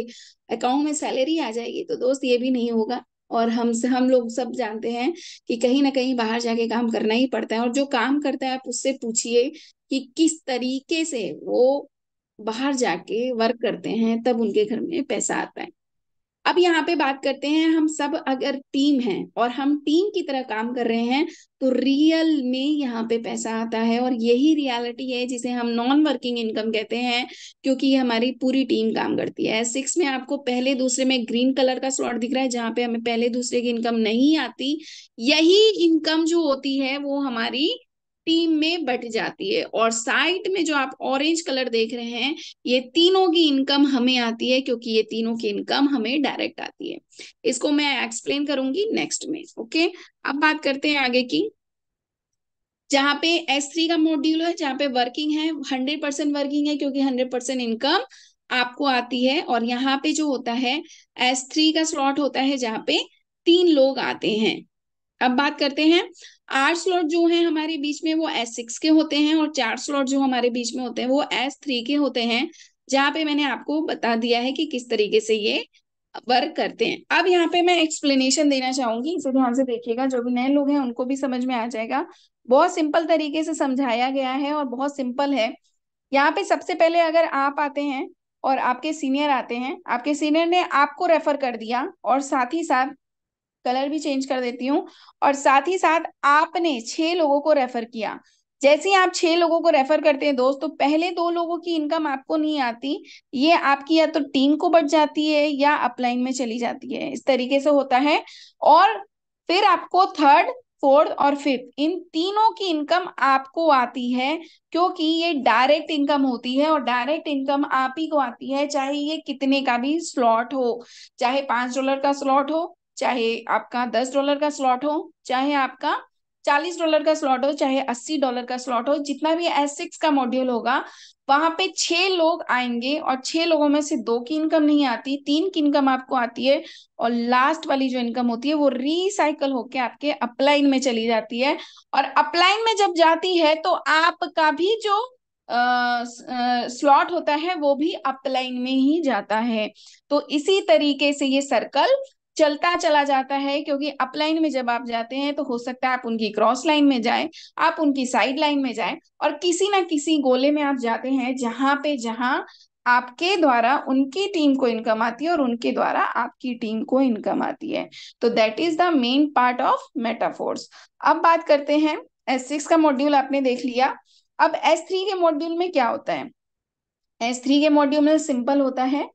अकाउंट में सैलरी आ जाएगी, तो दोस्त ये भी नहीं होगा। और हम लोग सब जानते हैं कि कहीं ना कहीं बाहर जाके काम करना ही पड़ता है, और जो काम करता है आप उससे पूछिए कि किस तरीके से वो बाहर जाके वर्क करते हैं, तब उनके घर में पैसा आता है। अब यहाँ पे बात करते हैं, हम सब अगर टीम हैं और हम टीम की तरह काम कर रहे हैं तो रियल में यहाँ पे पैसा आता है, और यही रियलिटी है जिसे हम नॉन वर्किंग इनकम कहते हैं, क्योंकि ये हमारी पूरी टीम काम करती है। S6 में आपको पहले दूसरे में ग्रीन कलर का स्लॉट दिख रहा है, जहाँ पे हमें पहले दूसरे की इनकम नहीं आती। यही इनकम जो होती है वो हमारी टीम में बट जाती है। और साइड में जो आप ऑरेंज कलर देख रहे हैं, ये तीनों की इनकम हमें आती है, क्योंकि ये तीनों की इनकम हमें डायरेक्ट आती है। इसको मैं एक्सप्लेन करूंगी नेक्स्ट में। ओके, अब बात करते हैं आगे की। जहाँ पे S3 का मॉड्यूल है, जहाँ पे वर्किंग है, 100% वर्किंग है, क्योंकि 100% इनकम आपको आती है। और यहाँ पे जो होता है, S3 का स्लॉट होता है जहाँ पे 3 लोग आते हैं। अब बात करते हैं, 8 स्लॉट जो हैं हमारे बीच में वो S6 के होते हैं, और 4 स्लॉट जो हमारे बीच में होते हैं वो S3 के होते हैं। जहाँ पे मैंने आपको बता दिया है कि किस तरीके से ये वर्क करते हैं। अब यहाँ पे मैं एक्सप्लेनेशन देना चाहूंगी, इसे ध्यान से देखिएगा, जो भी नए लोग हैं उनको भी समझ में आ जाएगा। बहुत सिंपल तरीके से समझाया गया है और बहुत सिंपल है। यहाँ पे सबसे पहले अगर आप आते हैं और आपके सीनियर आते हैं, आपके सीनियर ने आपको रेफर कर दिया, और साथ ही साथ कलर भी चेंज कर देती हूँ, और साथ ही साथ आपने 6 लोगों को रेफर किया। जैसे ही आप 6 लोगों को रेफर करते हैं दोस्त, तो पहले 2 लोगों की इनकम आपको नहीं आती, ये आपकी या तो टीम को बढ़ जाती है या अपलाइन में चली जाती है, इस तरीके से होता है। और फिर आपको थर्ड, फोर्थ और फिफ्थ, इन तीनों की इनकम आपको आती है, क्योंकि ये डायरेक्ट इनकम होती है। और डायरेक्ट इनकम आप ही को आती है, चाहे ये कितने का भी स्लॉट हो, चाहे $5 का स्लॉट हो, चाहे आपका $10 का स्लॉट हो, चाहे आपका $40 का स्लॉट हो, चाहे $80 का स्लॉट हो, जितना भी S6 का मॉड्यूल होगा, वहां पे 6 लोग आएंगे, और 6 लोगों में से 2 की इनकम नहीं आती, 3 की इनकम आपको आती है। और लास्ट वाली जो इनकम होती है वो रिसाइकल होके आपके अपलाइन में चली जाती है। और अपलाइन में जब जाती है तो आपका भी जो स्लॉट होता है वो भी अपलाइन में ही जाता है। तो इसी तरीके से ये सर्कल चलता चला जाता है, क्योंकि अपलाइन में जब आप जाते हैं तो हो सकता है आप उनकी क्रॉस लाइन में जाएं, आप उनकी साइड लाइन में जाएं, और किसी ना किसी गोले में आप जाते हैं, जहां आपके द्वारा उनकी टीम को इनकम आती है और उनके द्वारा आपकी टीम को इनकम आती है। तो that is the main part of Metaforce. अब बात करते हैं, S6 का मॉड्यूल आपने देख लिया। अब S3 के मॉड्यूल में क्या होता है? S3 के मॉड्यूल में सिंपल होता है।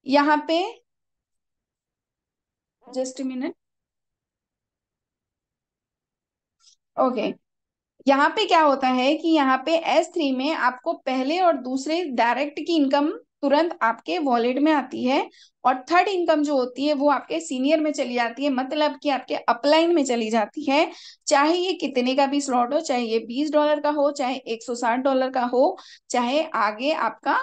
यहाँ पे जस्ट मिनट, ओके। यहाँ पे क्या होता है कि यहाँ पे S3 में आपको पहले और दूसरे डायरेक्ट की इनकम तुरंत आपके वॉलेट में आती है, और थर्ड इनकम जो होती है वो आपके सीनियर में चली जाती है, मतलब कि आपके अपलाइन में चली जाती है। चाहे ये कितने का भी स्लॉट हो, चाहे ये $20 का हो, चाहे $160 का हो, चाहे आगे आपका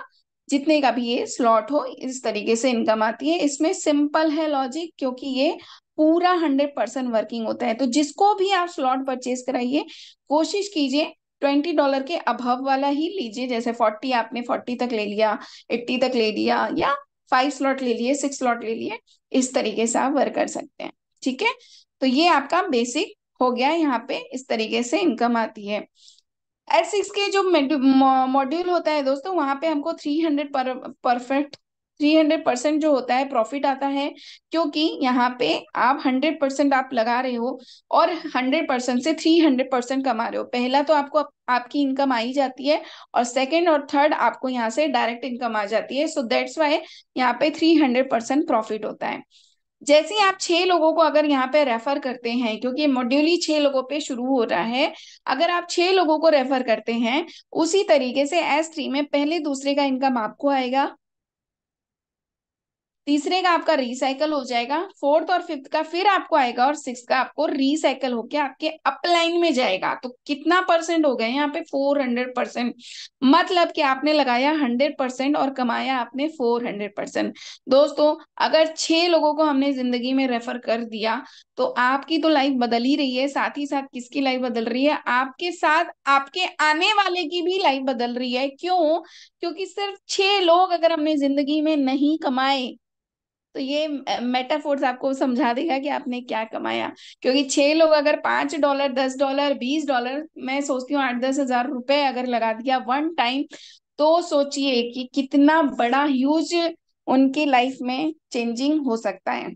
जितने का भी ये स्लॉट हो, इस तरीके से इनकम आती है। इसमें सिंपल है लॉजिक, क्योंकि ये पूरा 100% वर्किंग होता है। तो जिसको भी आप स्लॉट परचेज कराइए, कोशिश कीजिए $20 के अभव वाला ही लीजिए। जैसे 40, आपने 40 तक ले लिया, 80 तक ले लिया, या 5 स्लॉट ले लिए, 6 स्लॉट ले लिए, इस तरीके से आप वर्क कर सकते हैं। ठीक है, तो ये आपका बेसिक हो गया। यहाँ पे इस तरीके से इनकम आती है। S6 के जो मॉड्यूल होता है दोस्तों, वहां पे हमको 300 परफेक्ट 300% जो होता है प्रॉफिट आता है, क्योंकि यहाँ पे आप 100% आप लगा रहे हो, और 100% से 300% कमा रहे हो। पहला तो आपको आपकी इनकम आ ही जाती है, और सेकंड और थर्ड आपको यहाँ से डायरेक्ट इनकम आ जाती है। सो दैट्स वाई यहाँ पे 300% प्रॉफिट होता है। जैसे ही आप 6 लोगों को अगर यहाँ पे रेफर करते हैं, क्योंकि मॉड्यूल ही 6 लोगों पे शुरू हो रहा है, अगर आप 6 लोगों को रेफर करते हैं, उसी तरीके से S3 में पहले दूसरे का इनकम आपको आएगा, तीसरे का आपका रिसाइकल हो जाएगा, फोर्थ और फिफ्थ का फिर आपको आएगा, और सिक्स का आपको रिसाइकल होके आपके अपलाइन में जाएगा। तो कितना परसेंट हो गया यहाँ पे? 400%। मतलब कि आपने लगाया 100% और कमाया आपने 400%। दोस्तों, अगर 6 लोगों को हमने जिंदगी में रेफर कर दिया, तो आपकी तो लाइफ बदल ही रही है, साथ ही साथ किसकी लाइफ बदल रही है? आपके साथ आपके आने वाले की भी लाइफ बदल रही है। क्यों? क्योंकि सिर्फ 6 लोग अगर हमने जिंदगी में नहीं कमाए, तो ये मेटाफोर्स आपको समझा देगा कि आपने क्या कमाया। क्योंकि 6 लोग अगर $5, $10, $20, मैं सोचती हूँ 8-10 हज़ार रुपए अगर लगा दिया वन टाइम, तो सोचिए कि कितना बड़ा ह्यूज उनकी लाइफ में चेंजिंग हो सकता है।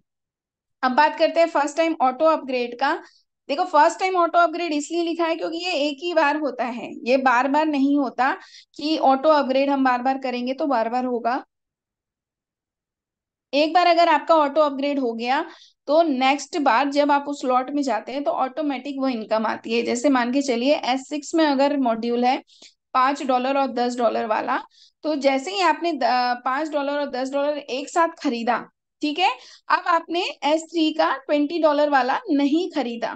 अब बात करते हैं फर्स्ट टाइम ऑटो अपग्रेड का। देखो, फर्स्ट टाइम ऑटो अपग्रेड इसलिए लिखा है क्योंकि ये एक ही बार होता है, ये बार बार नहीं होता कि ऑटो अपग्रेड हम बार बार करेंगे तो बार बार होगा। एक बार अगर आपका ऑटो अपग्रेड हो गया, तो नेक्स्ट बार जब आप उस स्लॉट में जाते हैं तो ऑटोमेटिक वो इनकम आती है। जैसे मान के चलिए S6 में अगर मॉड्यूल है $5 और $10 वाला, तो जैसे ही आपने $5 और $10 एक साथ खरीदा, ठीक है, अब आपने S3 का $20 वाला नहीं खरीदा,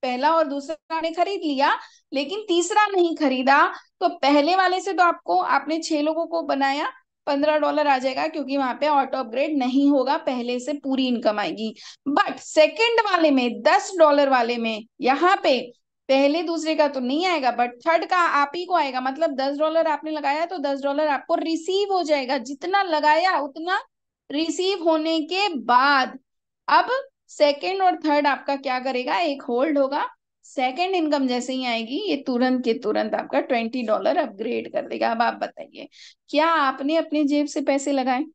पहला और दूसरा ने खरीद लिया लेकिन तीसरा नहीं खरीदा, तो पहले वाले से तो आपको, आपने 6 लोगों को बनाया, $15 आ जाएगा, क्योंकि वहां पे ऑटो अपग्रेड नहीं होगा, पहले से पूरी इनकम आएगी। बट सेकंड वाले में, $10 वाले में, यहाँ पे पहले दूसरे का तो नहीं आएगा, बट थर्ड का आप ही को आएगा। मतलब $10 आपने लगाया तो $10 आपको रिसीव हो जाएगा, जितना लगाया उतना रिसीव होने के बाद। अब सेकंड और थर्ड आपका क्या करेगा, एक होल्ड होगा, सेकंड इनकम जैसे ही आएगी ये तुरंत के तुरंत आपका $20 अपग्रेड कर देगा। अब आप बताइए, क्या आपने अपने जेब से पैसे लगाए?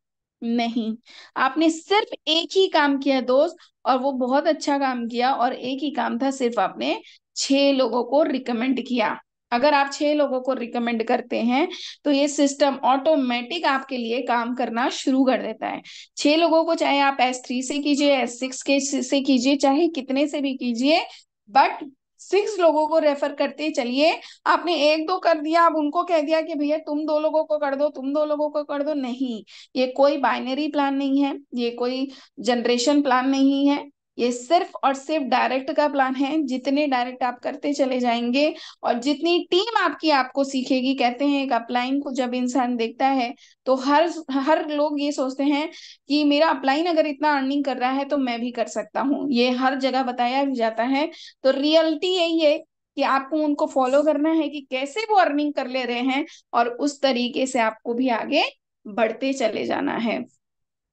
नहीं, आपने सिर्फ एक ही काम किया दोस्त, और वो बहुत अच्छा काम किया, और एक ही काम था, सिर्फ आपने 6 लोगों को रिकमेंड किया। अगर आप 6 लोगों को रिकमेंड करते हैं तो ये सिस्टम ऑटोमेटिक आपके लिए काम करना शुरू कर देता है। 6 लोगों को, चाहे आप S3 से कीजिए, S6 के से कीजिए, चाहे कितने से भी कीजिए, बट 6 लोगों को रेफर करते चलिए। आपने एक दो कर दिया, अब उनको कह दिया कि भैया तुम 2 लोगों को कर दो, तुम 2 लोगों को कर दो, नहीं। ये कोई बाइनरी प्लान नहीं है, ये कोई जनरेशन प्लान नहीं है, ये सिर्फ और सिर्फ डायरेक्ट का प्लान है। जितने डायरेक्ट आप करते चले जाएंगे और जितनी टीम आपकी आपको सीखेगी, कहते हैं एक अपलाइन को जब इंसान देखता है तो हर हर लोग ये सोचते हैं कि मेरा अपलाइन अगर इतना अर्निंग कर रहा है तो मैं भी कर सकता हूँ, ये हर जगह बताया भी जाता है। तो रियलिटी यही है कि आपको उनको फॉलो करना है कि कैसे वो अर्निंग कर ले रहे हैं, और उस तरीके से आपको भी आगे बढ़ते चले जाना है।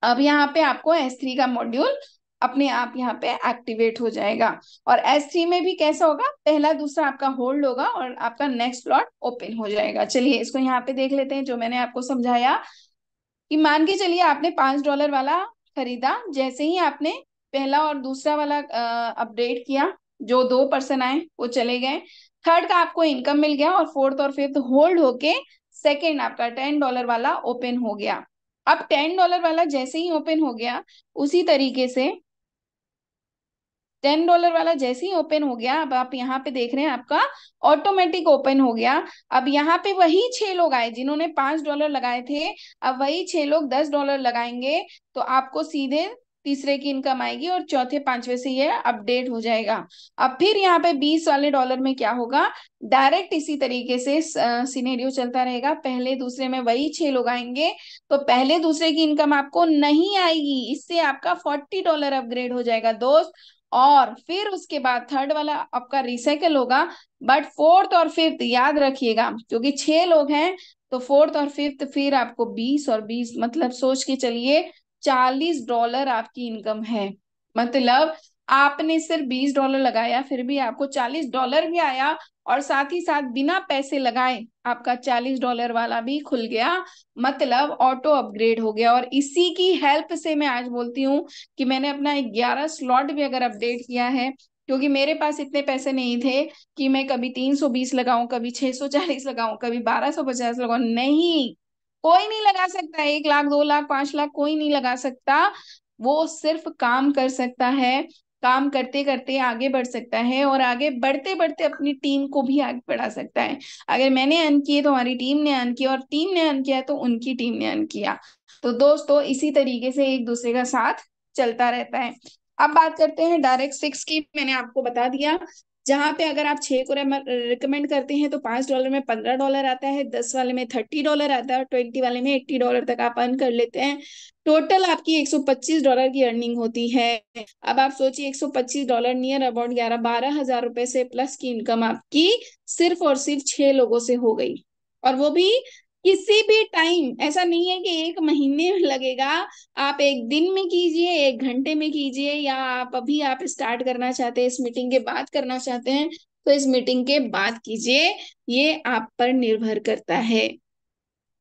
अब यहाँ पे आपको S3 का मॉड्यूल अपने आप यहाँ पे एक्टिवेट हो जाएगा। और S3 में भी कैसा होगा, पहला दूसरा आपका होल्ड होगा और आपका नेक्स्ट स्लॉट ओपन हो जाएगा। चलिए इसको यहाँ पे देख लेते हैं, जो मैंने आपको समझाया। कि मान के चलिए आपने $5 वाला खरीदा, जैसे ही आपने पहला और दूसरा वाला अपडेट किया, जो 2 पर्सन आए वो चले गए, थर्ड का आपको इनकम मिल गया, और फोर्थ और फिफ्थ होल्ड होके सेकेंड आपका $10 वाला ओपन हो गया। अब $10 वाला जैसे ही ओपन हो गया, उसी तरीके से $10 वाला जैसे ही ओपन हो गया, अब आप यहाँ पे देख रहे हैं आपका ऑटोमेटिक ओपन हो गया। अब यहाँ पे वही 6 लोग आए जिन्होंने $5 लगाए थे, अब वही 6 लोग $10 लगाएंगे, तो आपको सीधे तीसरे की इनकम आएगी और चौथे पांचवे से ये अपडेट हो जाएगा। अब फिर यहाँ पे 20 वाले डॉलर में क्या होगा, डायरेक्ट इसी तरीके से सिनेरियो चलता रहेगा, पहले दूसरे में वही 6 लोग आएंगे, तो पहले दूसरे की इनकम आपको नहीं आएगी, इससे आपका $40 अपग्रेड हो जाएगा दोस्त। और फिर उसके बाद थर्ड वाला आपका रिसाइकल होगा, बट फोर्थ और फिफ्थ याद रखिएगा, क्योंकि 6 लोग हैं, तो फोर्थ और फिफ्थ फिर आपको 20 और 20, मतलब सोच के चलिए $40 आपकी इनकम है। मतलब आपने सिर्फ $20 लगाया, फिर भी आपको $40 भी आया, और साथ ही साथ बिना पैसे लगाए आपका $40 वाला भी खुल गया, मतलब ऑटो अपग्रेड हो गया। और इसी की हेल्प से मैं आज बोलती हूँ कि मैंने अपना 11 स्लॉट भी अगर अपडेट किया है, क्योंकि मेरे पास इतने पैसे नहीं थे कि मैं कभी 320 लगाऊं, कभी 640 लगाऊं, कभी 1250 लगाऊं, नहीं। कोई नहीं लगा सकता, 1 लाख, 2 लाख, 5 लाख कोई नहीं लगा सकता। वो सिर्फ काम कर सकता है, काम करते करते आगे बढ़ सकता है, और आगे बढ़ते बढ़ते अपनी टीम को भी आगे बढ़ा सकता है। अगर मैंने अर्न किए तो हमारी टीम ने अर्न किया, और टीम ने अर्न किया तो उनकी टीम ने अर्न किया। तो दोस्तों इसी तरीके से एक दूसरे का साथ चलता रहता है। अब बात करते हैं डायरेक्ट सिक्स की, मैंने आपको बता दिया, जहां पे अगर आप 6 को रिकमेंड करते हैं तो $5 में $15 आता है, 10 वाले में $30 आता है, और 20 वाले में $80 तक आप अर्न कर लेते हैं। टोटल आपकी $125 की अर्निंग होती है। अब आप सोचिए, $125 नियर अबाउट 11-12 हजार रुपए से प्लस की इनकम आपकी सिर्फ और सिर्फ 6 लोगों से हो गई। और वो भी किसी भी टाइम, ऐसा नहीं है कि 1 महीने में लगेगा, आप एक दिन में कीजिए, 1 घंटे में कीजिए, या आप अभी आप स्टार्ट करना चाहते हैं, इस मीटिंग के बाद करना चाहते हैं तो इस मीटिंग के बाद कीजिए, ये आप पर निर्भर करता है।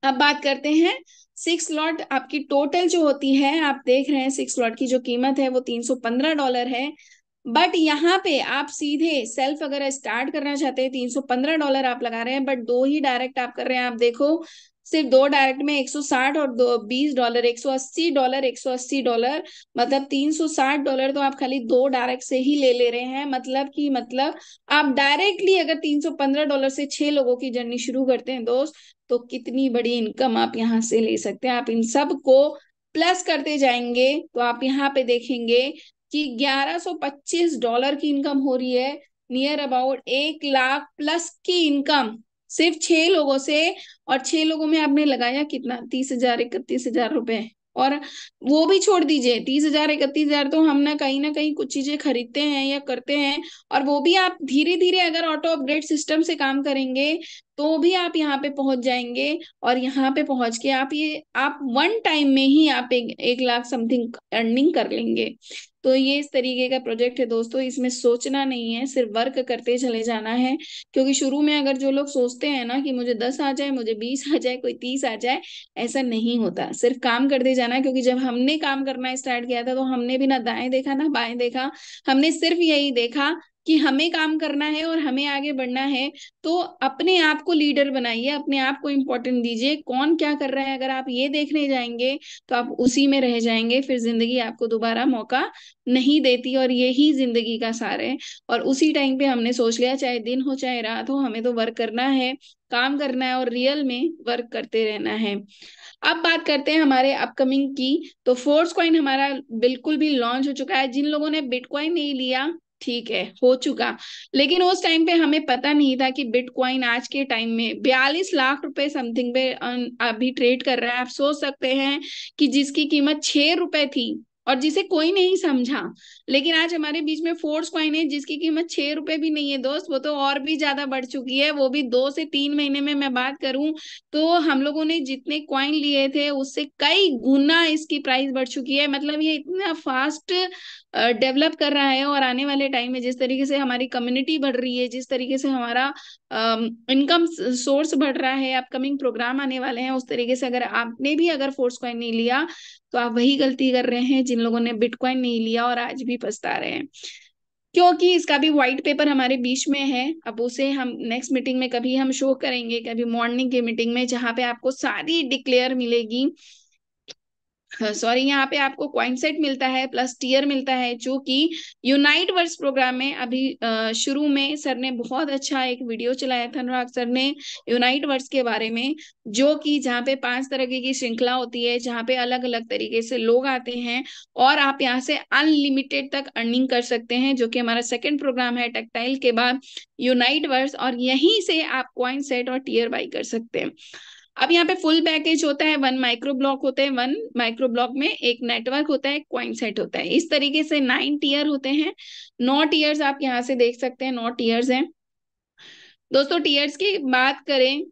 अब बात करते हैं 6 स्लॉट आपकी टोटल जो होती है, आप देख रहे हैं 6 स्लॉट की जो कीमत है वो $315 है। बट यहाँ पे आप सीधे सेल्फ अगर स्टार्ट करना चाहते हैं, $315 आप लगा रहे हैं, बट दो ही डायरेक्ट आप कर रहे हैं, आप देखो सिर्फ दो डायरेक्ट में 160 और दो $20, $180, $180, मतलब $360 तो आप खाली दो डायरेक्ट से ही ले रहे हैं। मतलब कि मतलब आप डायरेक्टली अगर $315 से 6 लोगों की जर्नी शुरू करते हैं दोस्त, तो कितनी बड़ी इनकम आप यहाँ से ले सकते हैं। आप इन सब को प्लस करते जाएंगे तो आप यहाँ पे देखेंगे कि $1125 की इनकम हो रही है, नियर अबाउट 1 लाख प्लस की इनकम सिर्फ 6 लोगों से। और 6 लोगों में आपने लगाया कितना, 30,000, 31,000 रुपए। और वो भी छोड़ दीजिए, 30,000, 31,000 तो हम ना कहीं कुछ चीजें खरीदते हैं या करते हैं, और वो भी आप धीरे धीरे अगर ऑटो अपग्रेड सिस्टम से काम करेंगे तो भी आप यहाँ पे पहुंच जाएंगे। और यहाँ पे पहुंच के आप वन टाइम में ही आप 1 लाख समथिंग अर्निंग कर लेंगे। तो ये इस तरीके का प्रोजेक्ट है दोस्तों, इसमें सोचना नहीं है, सिर्फ वर्क करते चले जाना है। क्योंकि शुरू में अगर जो लोग सोचते हैं ना कि मुझे 10 आ जाए, मुझे 20 आ जाए, कोई 30 आ जाए, ऐसा नहीं होता। सिर्फ काम करते जाना है। क्योंकि जब हमने काम करना स्टार्ट किया था तो हमने भी ना दाएं देखा ना बाएं देखा, हमने सिर्फ यही देखा कि हमें काम करना है और हमें आगे बढ़ना है। तो अपने आप को लीडर बनाइए, अपने आप को इम्पोर्टेंट दीजिए, कौन क्या कर रहा है अगर आप ये देखने जाएंगे तो आप उसी में रह जाएंगे, फिर जिंदगी आपको दोबारा मौका नहीं देती। और यही जिंदगी का सार है। और उसी टाइम पे हमने सोच लिया, चाहे दिन हो चाहे रात हो, हमें तो वर्क करना है, काम करना है और रियल में वर्क करते रहना है। अब बात करते हैं हमारे अपकमिंग की। तो फोर्स कॉइन हमारा बिल्कुल भी लॉन्च हो चुका है। जिन लोगों ने बिटकॉइन नहीं लिया, ठीक है, हो चुका। लेकिन उस टाइम पे हमें पता नहीं था कि बिटकॉइन आज के टाइम में 42 लाख रुपए समथिंग पे अभी ट्रेड कर रहा है। आप सोच सकते हैं कि जिसकी कीमत ₹6 थी और जिसे कोई नहीं समझा, लेकिन आज हमारे बीच में फोर्स कॉइन है जिसकी कीमत ₹6 भी नहीं है दोस्त, वो तो और भी ज्यादा बढ़ चुकी है। वो भी 2 से 3 महीने में मैं बात करूं तो हम लोगों ने जितने कॉइन लिए थे उससे कई गुना इसकी प्राइस बढ़ चुकी है। मतलब ये इतना फास्ट डेवलप कर रहा है। और आने वाले टाइम में जिस तरीके से हमारी कम्युनिटी बढ़ रही है, जिस तरीके से हमारा इनकम सोर्स बढ़ रहा है, अपकमिंग प्रोग्राम आने वाले हैं, उस तरीके से अगर आपने भी अगर फोर्स कॉइन नहीं लिया तो आप वही गलती कर रहे हैं जिन लोगों ने बिटकॉइन नहीं लिया और आज भी पछता रहे हैं। क्योंकि इसका भी व्हाइट पेपर हमारे बीच में है। अब उसे हम नेक्स्ट मीटिंग में कभी हम शो करेंगे, कभी मॉर्निंग की मीटिंग में, जहां पे आपको सारी डिक्लेयर मिलेगी। सॉरी, यहाँ पे आपको कॉइन सेट मिलता है प्लस टीयर मिलता है, जो कि यूनाइट वर्स प्रोग्राम में अभी शुरू में सर ने बहुत अच्छा एक वीडियो चलाया था, अनुराग सर ने, यूनाइट वर्स के बारे में। जो कि जहाँ पे 5 तरह की श्रृंखला होती है, जहाँ पे अलग अलग तरीके से लोग आते हैं और आप यहाँ से अनलिमिटेड तक अर्निंग कर सकते हैं, जो कि हमारा सेकंड प्रोग्राम है टेक्टाइल के बाद, यूनाइट वर्स। और यहीं से आप कॉइन सेट और टीयर बाई कर सकते हैं। अब यहाँ पे फुल पैकेज होता है, 1 माइक्रो ब्लॉक होते हैं, 1 माइक्रो ब्लॉक में एक नेटवर्क होता है, कॉइन सेट होता है। इस तरीके से 9 टीयर होते हैं। 9 टीयर्स आप यहाँ से देख सकते हैं, 9 टीयर्स हैं दोस्तों। टीयर्स की बात करें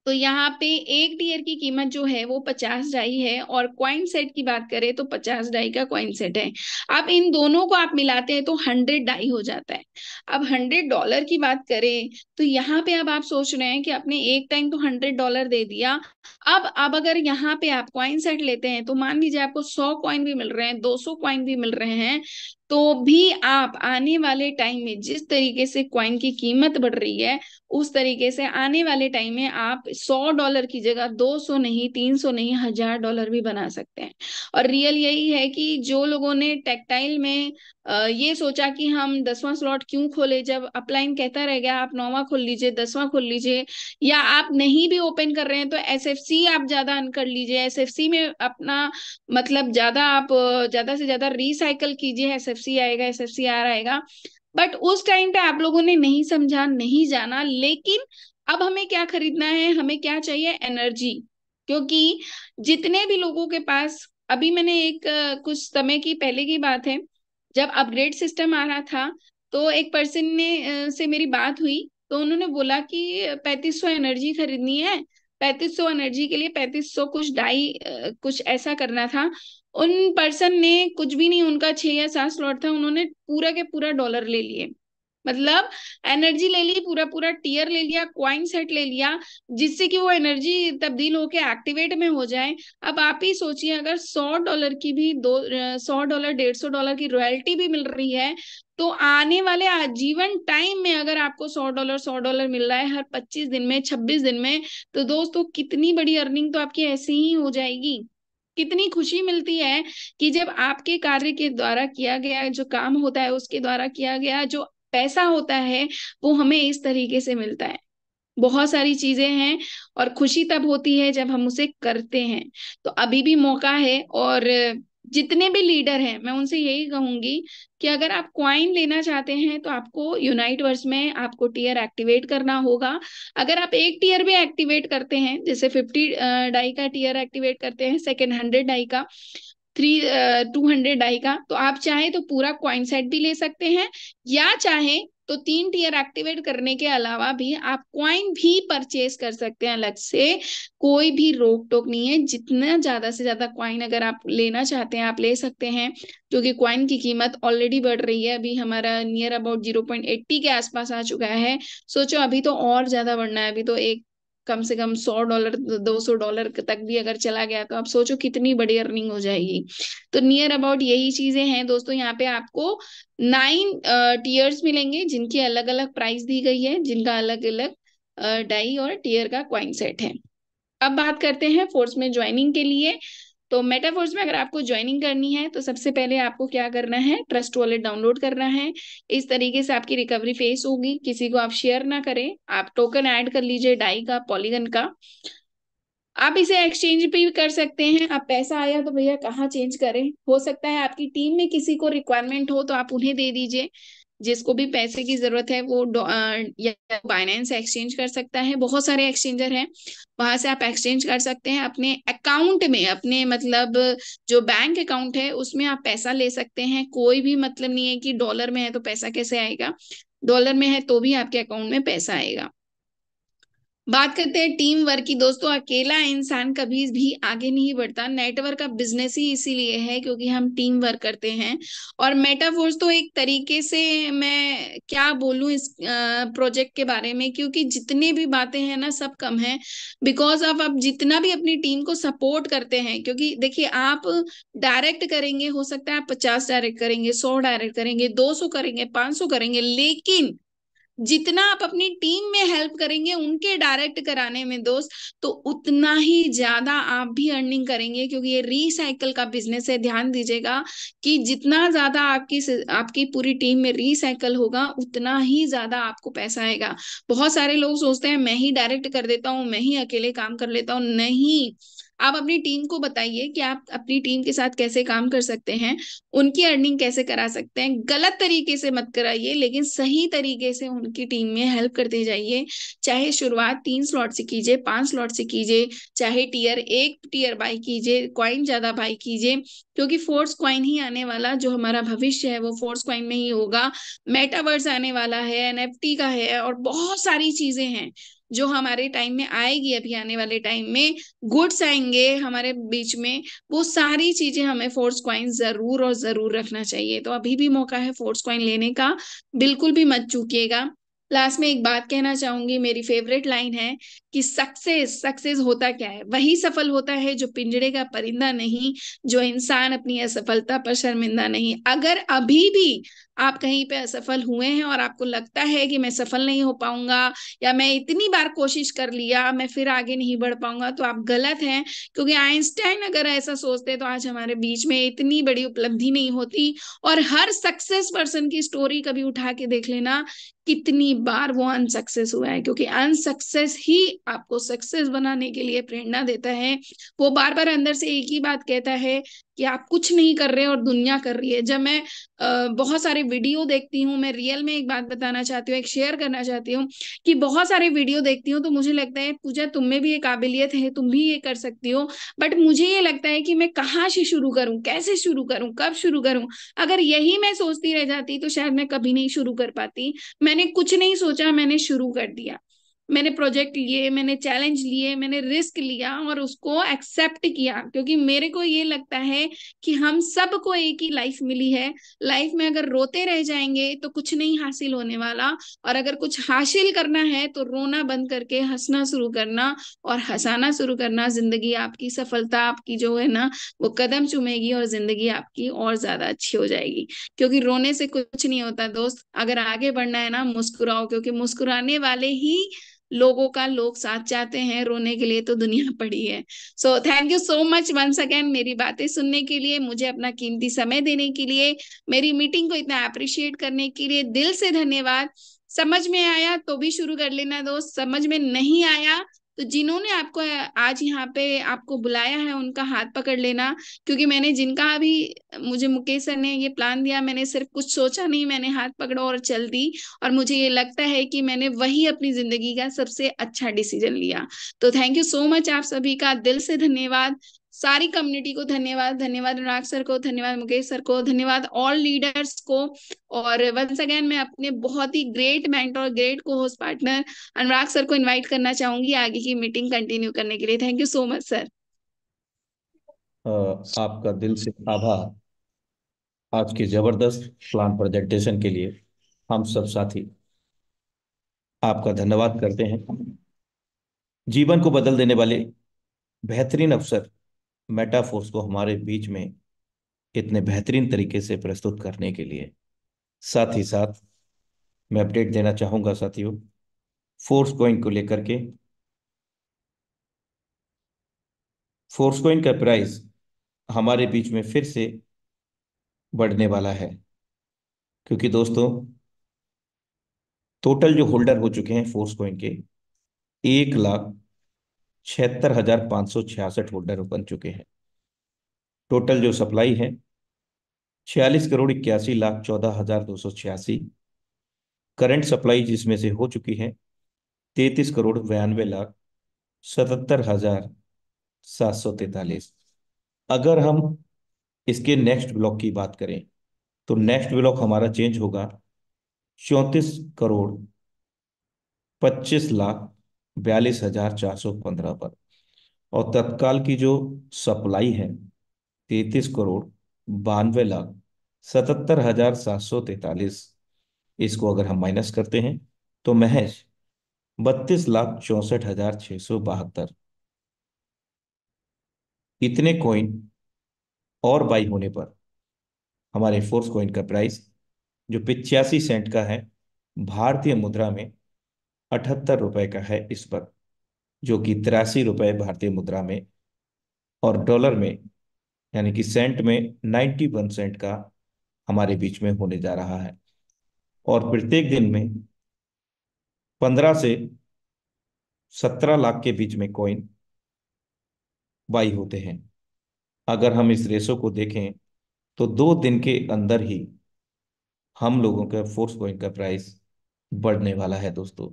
तो यहाँ पे एक टीयर की कीमत जो है वो 50 डाई है, और कॉइन सेट की बात करें तो 50 डाई का कॉइन सेट है। अब इन दोनों को आप मिलाते हैं तो 100 डाई हो जाता है। अब $100 की बात करें तो यहाँ पे अब आप सोच रहे हैं कि आपने एक टाइम तो $100 दे दिया। अब अगर यहाँ पे आप कॉइन सेट लेते हैं तो मान लीजिए आपको 100 कॉइन भी मिल रहे हैं, 200 कॉइन भी मिल रहे हैं, तो भी आप आने वाले टाइम में जिस तरीके से कॉइन की कीमत बढ़ रही है, उस तरीके से आने वाले टाइम में आप $100 की जगह 200 नहीं, 300 नहीं, $1000 भी बना सकते हैं। और रियल यही है कि जो लोगों ने टेक्टाइल में ये सोचा कि हम 10वां स्लॉट क्यों खोले, जब अपलाइन कहता रह गया आप 9वां खोल लीजिए, 10वां खोल लीजिए, या आप नहीं भी ओपन कर रहे हैं तो एसएफसी आप ज्यादा अर्न कर लीजिए, एसएफसी में अपना मतलब ज्यादा आप ज्यादा से ज्यादा रिसाइकल कीजिए, एसएफसी आएगा, एसएफसीआर आएगा। बट उस टाइम पे आप लोगों ने नहीं समझा, नहीं जाना। लेकिन अब हमें क्या खरीदना है, हमें क्या चाहिए, एनर्जी। क्योंकि जितने भी लोगों के पास, अभी मैंने एक कुछ समय की पहले की बात है, जब अपग्रेड सिस्टम आ रहा था तो एक पर्सन ने से मेरी बात हुई, तो उन्होंने बोला कि 3500 एनर्जी खरीदनी है। 3500 एनर्जी के लिए 3500 कुछ डाई कुछ ऐसा करना था। उन पर्सन ने कुछ भी नहीं, उनका 6 या 7 स्लॉट था, उन्होंने पूरा के पूरा डॉलर ले लिए। मतलब एनर्जी ले ली, पूरा पूरा टीयर ले लिया, क्वाइन सेट ले लिया, जिससे कि वो एनर्जी तब्दील होके एक्टिवेट में हो जाए। अब आप ही सोचिए, अगर $100 की भी दो $100 $150 की रॉयल्टी भी मिल रही है, तो आने वाले आजीवन टाइम में अगर आपको $100 मिल रहा है हर 25 दिन में, 26 दिन में, तो दोस्तों कितनी बड़ी अर्निंग तो आपकी ऐसे ही हो जाएगी। कितनी खुशी मिलती है कि जब आपके कार्य के द्वारा किया गया जो काम होता है, उसके द्वारा किया गया जो पैसा होता है, वो हमें इस तरीके से मिलता है। बहुत सारी चीजें हैं, और खुशी तब होती है जब हम उसे करते हैं। तो अभी भी मौका है, और जितने भी लीडर हैं मैं उनसे यही कहूंगी कि अगर आप क्वाइन लेना चाहते हैं तो आपको यूनाइट वर्स में आपको टीयर एक्टिवेट करना होगा। अगर आप एक टीयर भी एक्टिवेट करते हैं, जैसे 50 डाई का टीयर एक्टिवेट करते हैं, सेकेंड 100 डाई का, 200 डाई का, तो आप चाहे तो पूरा क्वाइन सेट भी ले सकते हैं, या चाहे तो 3 टीयर एक्टिवेट करने के अलावा भी आप क्वाइन भी परचेज कर सकते हैं अलग से। कोई भी रोक टोक नहीं है, जितना ज्यादा से ज्यादा क्वाइन अगर आप लेना चाहते हैं आप ले सकते हैं, क्योंकि क्वाइन की कीमत ऑलरेडी बढ़ रही है। अभी हमारा नियर अबाउट 0.80 के आसपास आ चुका है। सोचो अभी तो और ज्यादा बढ़ना है, अभी तो एक कम से कम $100 $200 तक भी अगर चला गया, तो आप सोचो कितनी बड़ी अर्निंग हो जाएगी। तो नियर अबाउट यही चीजें हैं दोस्तों। यहाँ पे आपको 9 टीयर्स मिलेंगे, जिनकी अलग अलग प्राइस दी गई है, जिनका अलग अलग डाई और टीयर का क्वाइन सेट है। अब बात करते हैं फोर्स में ज्वाइनिंग के लिए। तो मेटाफोर्स में अगर आपको ज्वाइनिंग करनी है, तो सबसे पहले आपको क्या करना है, ट्रस्ट वॉलेट डाउनलोड करना है। इस तरीके से आपकी रिकवरी फेस होगी। किसी को आप शेयर ना करें, आप टोकन ऐड कर लीजिए डाई का, पॉलीगन का। आप इसे एक्सचेंज भी कर सकते हैं। आप पैसा आया तो भैया कहाँ चेंज करें, हो सकता है आपकी टीम में किसी को रिक्वायरमेंट हो तो आप उन्हें दे दीजिए। जिसको भी पैसे की जरूरत है वो या बाइनेंस एक्सचेंज कर सकता है, बहुत सारे एक्सचेंजर हैं, वहां से आप एक्सचेंज कर सकते हैं। अपने अकाउंट में, अपने मतलब जो बैंक अकाउंट है उसमें आप पैसा ले सकते हैं। कोई भी मतलब नहीं है कि डॉलर में है तो पैसा कैसे आएगा, डॉलर में है तो भी आपके अकाउंट में पैसा आएगा। बात करते हैं टीम वर्क की दोस्तों। अकेला इंसान कभी भी आगे नहीं बढ़ता। नेटवर्क का बिजनेस ही इसीलिए है क्योंकि हम टीम वर्क करते हैं। और मेटाफोर्स तो एक तरीके से, मैं क्या बोलूं इस प्रोजेक्ट के बारे में, क्योंकि जितने भी बातें हैं ना सब कम है। बिकॉज ऑफ आप जितना भी अपनी टीम को सपोर्ट करते हैं, क्योंकि देखिए आप डायरेक्ट करेंगे, हो सकता है आप 50 डायरेक्ट करेंगे, 100 डायरेक्ट करेंगे, 200 करेंगे, 500 करेंगे, लेकिन जितना आप अपनी टीम में हेल्प करेंगे उनके डायरेक्ट कराने में दोस्त, तो उतना ही ज्यादा आप भी अर्निंग करेंगे, क्योंकि ये रिसाइकल का बिजनेस है। ध्यान दीजिएगा कि जितना ज्यादा आपकी आपकी पूरी टीम में रिसाइकल होगा, उतना ही ज्यादा आपको पैसा आएगा। बहुत सारे लोग सोचते हैं मैं ही डायरेक्ट कर देता हूँ, मैं ही अकेले काम कर लेता हूँ। नहीं, आप अपनी टीम को बताइए कि आप अपनी टीम के साथ कैसे काम कर सकते हैं, उनकी अर्निंग कैसे करा सकते हैं। गलत तरीके से मत कराइए, लेकिन सही तरीके से उनकी टीम में हेल्प करते जाइए। चाहे शुरुआत 3 स्लॉट से कीजिए, 5 स्लॉट से कीजिए, चाहे टीयर बाई कीजिए, क्वाइन ज्यादा बाई कीजिए, क्योंकि फोर्स क्वाइन ही आने वाला, जो हमारा भविष्य है वो फोर्स क्वाइन में ही होगा। मेटावर्स आने वाला है, एनएफटी का है, और बहुत सारी चीजें हैं जो हमारे टाइम में आएगी। अभी आने वाले टाइम में गुड्स आएंगे हमारे बीच में। वो सारी चीजें हमें फोर्स क्वाइन जरूर और जरूर रखना चाहिए। तो अभी भी मौका है फोर्स क्वाइन लेने का, बिल्कुल भी मत चूकिएगा। लास्ट में एक बात कहना चाहूंगी, मेरी फेवरेट लाइन है कि सक्सेस सक्सेस होता क्या है, वही सफल होता है जो पिंजड़े का परिंदा नहीं, जो इंसान अपनी असफलता पर शर्मिंदा नहीं। अगर अभी भी आप कहीं पे असफल हुए हैं और आपको लगता है कि मैं सफल नहीं हो पाऊंगा, या मैं इतनी बार कोशिश कर लिया मैं फिर आगे नहीं बढ़ पाऊंगा, तो आप गलत हैं। क्योंकि आइंस्टाइन अगर ऐसा सोचते तो आज हमारे बीच में इतनी बड़ी उपलब्धि नहीं होती। और हर सक्सेस पर्सन की स्टोरी कभी उठा के देख लेना, कितनी बार वो अनसक्सेस हुआ है, क्योंकि अनसक्सेस ही आपको सक्सेस बनाने के लिए प्रेरणा देता है। वो बार बार अंदर से एक ही बात कहता है कि आप कुछ नहीं कर रहे और दुनिया कर रही है। जब मैं बहुत सारे वीडियो देखती हूँ, मैं रियल में एक बात बताना चाहती हूँ, एक शेयर करना चाहती हूँ, कि बहुत सारे वीडियो देखती हूँ तो मुझे लगता है पूजा तुम में भी ये काबिलियत है, तुम भी ये कर सकती हो। बट मुझे ये लगता है कि मैं कहाँ से शुरू करूँ, कैसे शुरू करूँ, कब शुरू करूँ। अगर यही मैं सोचती रह जाती तो शायद मैं कभी नहीं शुरू कर पाती। मैंने कुछ नहीं सोचा, मैंने शुरू कर दिया। मैंने प्रोजेक्ट लिए, मैंने चैलेंज लिए, मैंने रिस्क लिया और उसको एक्सेप्ट किया, क्योंकि मेरे को ये लगता है कि हम सबको एक ही लाइफ मिली है। लाइफ में अगर रोते रह जाएंगे तो कुछ नहीं हासिल होने वाला, और अगर कुछ हासिल करना है तो रोना बंद करके हंसना शुरू करना और हंसाना शुरू करना। जिंदगी आपकी, सफलता आपकी जो है ना, वो कदम चूमेगी और जिंदगी आपकी और ज्यादा अच्छी हो जाएगी। क्योंकि रोने से कुछ नहीं होता दोस्त, अगर आगे बढ़ना है ना, मुस्कुराओ, क्योंकि मुस्कुराने वाले ही लोगों का लोग साथ चाहते हैं, रोने के लिए तो दुनिया पड़ी है। So thank you so much once again मेरी बातें सुनने के लिए, मुझे अपना कीमती समय देने के लिए, मेरी मीटिंग को इतना अप्रिशिएट करने के लिए दिल से धन्यवाद। समझ में आया तो भी शुरू कर लेना दोस्त, समझ में नहीं आया तो जिन्होंने आपको आज यहाँ पे आपको बुलाया है उनका हाथ पकड़ लेना। क्योंकि मैंने जिनका अभी, मुझे मुकेश सर ने ये प्लान दिया, मैंने सिर्फ कुछ सोचा नहीं, मैंने हाथ पकड़ा और चल दी। और मुझे ये लगता है कि मैंने वही अपनी जिंदगी का सबसे अच्छा डिसीजन लिया। तो थैंक यू सो मच, आप सभी का दिल से धन्यवाद। सारी कम्युनिटी को धन्यवाद, धन्यवाद अनुराग सर को, धन्यवाद मुकेश सर को, धन्यवाद ऑल लीडर्स को। और वंस अगेन मैं अपने बहुत ही ग्रेट मेंटर, ग्रेट को होस्ट पार्टनर अनुराग सर को इनवाइट करना चाहूंगी आगे की मीटिंग कंटिन्यू करने के लिए। Thank you so much sir. आपका दिल से आभार आज के जबरदस्त प्लान प्रेजेंटेशन के लिए। हम सब साथी आपका धन्यवाद करते हैं। जीवन को बदल देने वाले बेहतरीन अवसर मेटाफोर्स को हमारे बीच में इतने बेहतरीन तरीके से प्रस्तुत करने के लिए, साथ ही साथ मैं अपडेट देना चाहूंगा साथियों, फोर्स कॉइन को लेकर के। फोर्स कॉइन का प्राइस हमारे बीच में फिर से बढ़ने वाला है, क्योंकि दोस्तों टोटल जो होल्डर हो चुके हैं फोर्स कॉइन के 1,76,566 होल्डर बन चुके हैं। टोटल जो सप्लाई है 46,81,14,286। करंट सप्लाई जिसमें से हो चुकी है 33,92,77,743। अगर हम इसके नेक्स्ट ब्लॉक की बात करें तो नेक्स्ट ब्लॉक हमारा चेंज होगा 34,25,42,415 पर। और तत्काल की जो सप्लाई है 33,92,77,743। इसको अगर हम माइनस करते हैं तो महज 32,64,672 इतने कॉइन और बाई होने पर हमारे फोर्स कॉइन का प्राइस जो 85 सेंट का है भारतीय मुद्रा में 78 रुपए का है इस पर, जो कि 83 रुपए भारतीय मुद्रा में, और डॉलर में यानी कि सेंट में 91 सेंट का हमारे बीच में होने जा रहा है। और प्रत्येक दिन में 15 से 17 लाख के बीच में कॉइन बाई होते हैं। अगर हम इस रेशो को देखें तो 2 दिन के अंदर ही हम लोगों का फोर्स कॉइन का प्राइस बढ़ने वाला है दोस्तों।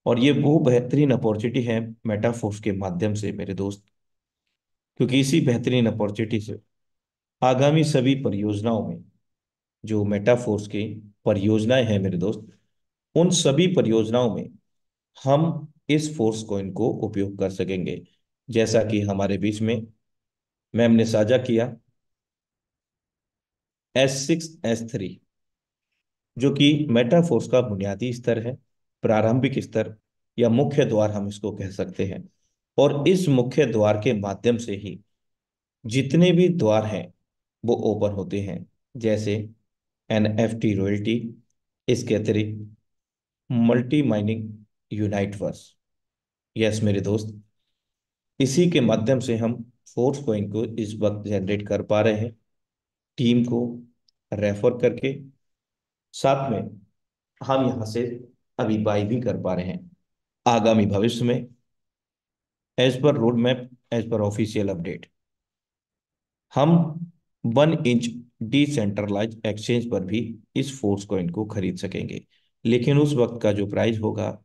और ये वो बेहतरीन अपॉर्चुनिटी है मेटाफोर्स के माध्यम से मेरे दोस्त, क्योंकि इसी बेहतरीन अपॉर्चुनिटी से आगामी सभी परियोजनाओं में जो मेटाफोर्स की परियोजनाएं हैं मेरे दोस्त, उन सभी परियोजनाओं में हम इस फोर्स कॉइन को उपयोग कर सकेंगे। जैसा कि हमारे बीच में मैम ने साझा किया S6 S3, जो कि मेटाफोर्स का बुनियादी स्तर है, प्रारंभिक स्तर या मुख्य द्वार हम इसको कह सकते हैं। और इस मुख्य द्वार के माध्यम से ही जितने भी द्वार हैं वो ओपन होते हैं, जैसे NFT रॉयल्टी, इसके अतिरिक्त मल्टी माइनिंग यूनाइटवर्स। यस मेरे दोस्त, इसी के माध्यम से हम फोर्स कॉइन को इस वक्त जनरेट कर पा रहे हैं, टीम को रेफर करके। साथ में हम यहाँ से अभी बाई भी कर पा रहे हैं। आगामी भविष्य में as per road map, as per official update, हम 1 इंच डिसेंट्रलाइज एक्सचेंज पर भी इस फोर्स कॉइन को खरीद सकेंगे। लेकिन उस वक्त का जो प्राइस होगा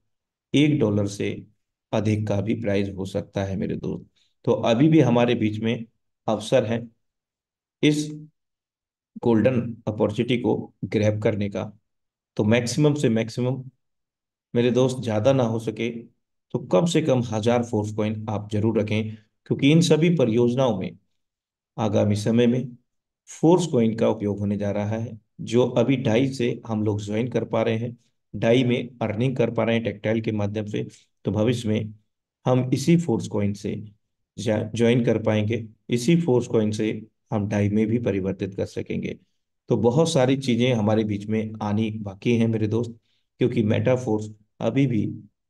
$1 से अधिक का भी प्राइस हो सकता है मेरे दोस्त। तो अभी भी हमारे बीच में अवसर है इस गोल्डन अपॉर्चुनिटी को ग्रैब करने का। तो मैक्सिमम से मैक्सिमम मेरे दोस्त, ज्यादा ना हो सके तो कम से कम 1000 फोर्स कॉइन आप जरूर रखें, क्योंकि इन सभी परियोजनाओं में आगामी समय में फोर्स कॉइन का उपयोग होने जा रहा है। जो अभी डाई से हम लोग ज्वाइन कर पा रहे हैं, डाई में अर्निंग कर पा रहे हैं टेक्टाइल के माध्यम से, तो भविष्य में हम इसी फोर्स कॉइन से ज्वाइन कर पाएंगे। इसी फोर्स कॉइन से हम डाई में भी परिवर्तित कर सकेंगे। तो बहुत सारी चीजें हमारे बीच में आनी बाकी हैं मेरे दोस्त, क्योंकि मेटाफोर्स अभी भी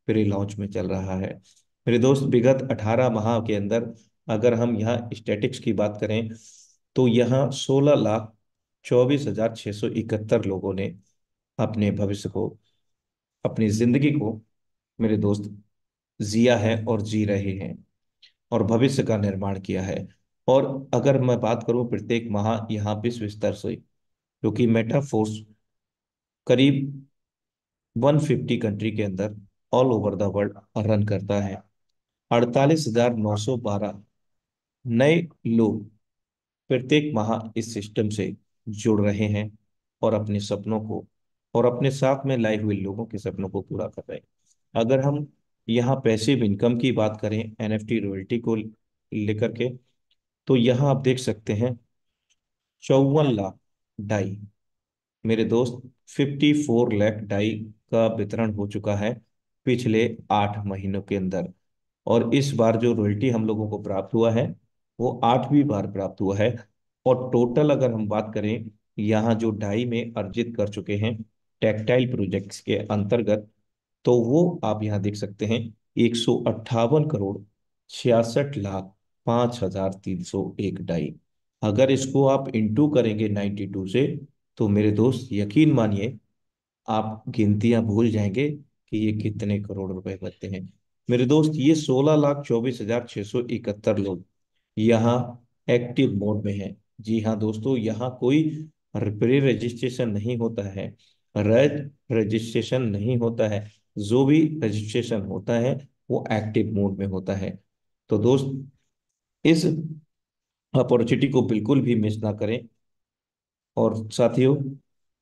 प्री लॉन्च में चल रहा है। मेरे दोस्त, विगत 18 माह के अंदर अगर हम यहाँ स्टैटिक्स की बात करें, तो यहाँ 16,24,671 लोगों ने अपने भविष्य को, अपनी जिंदगी को मेरे दोस्त जिया है और जी रहे हैं, और भविष्य का निर्माण किया है। और अगर मैं बात करूं प्रत्येक माह यहाँ विश्व स्तर से, क्योंकि मेटाफोर्स करीब 150 कंट्री के अंदर all over the world run करता है। 48,912 नए लोग प्रत्येक माह इस सिस्टम से जुड़ रहे हैं, और अपने सपनों को और अपने साथ में लाए हुए लोगों के सपनों को पूरा कर रहे हैं। अगर हम यहाँ पैसिव इनकम की बात करें एनएफटी रॉयल्टी को लेकर के, तो यहाँ आप देख सकते हैं 54 लाख डाई, मेरे दोस्त 54 लाख डाई का वितरण हो चुका है पिछले 8 महीनों के अंदर। और इस बार जो रॉयल्टी हम लोगों को प्राप्त हुआ है, वो 8वीं बार प्राप्त हुआ है। और टोटल अगर हम बात करें यहाँ जो डाई में अर्जित कर चुके हैं टेक्टाइल प्रोजेक्ट्स के अंतर्गत, तो वो आप यहाँ देख सकते हैं 158 करोड़ 66 लाख 5,301 डाई। अगर इसको आप इंटू करेंगे 92 से, तो मेरे दोस्त यकीन मानिए आप गिनतियां भूल जाएंगे कि ये कितने करोड़ रुपए बनते हैं। मेरे दोस्त, ये 16,24,671 लोग यहाँ एक्टिव मोड में हैं। जी हाँ दोस्तों, यहाँ कोई प्री रजिस्ट्रेशन नहीं होता है, रैज रजिस्ट्रेशन नहीं होता है। जो भी रजिस्ट्रेशन होता है वो एक्टिव मोड में होता है। तो दोस्त, इस अपॉर्चुनिटी को बिल्कुल भी मिस ना करें। और साथियों,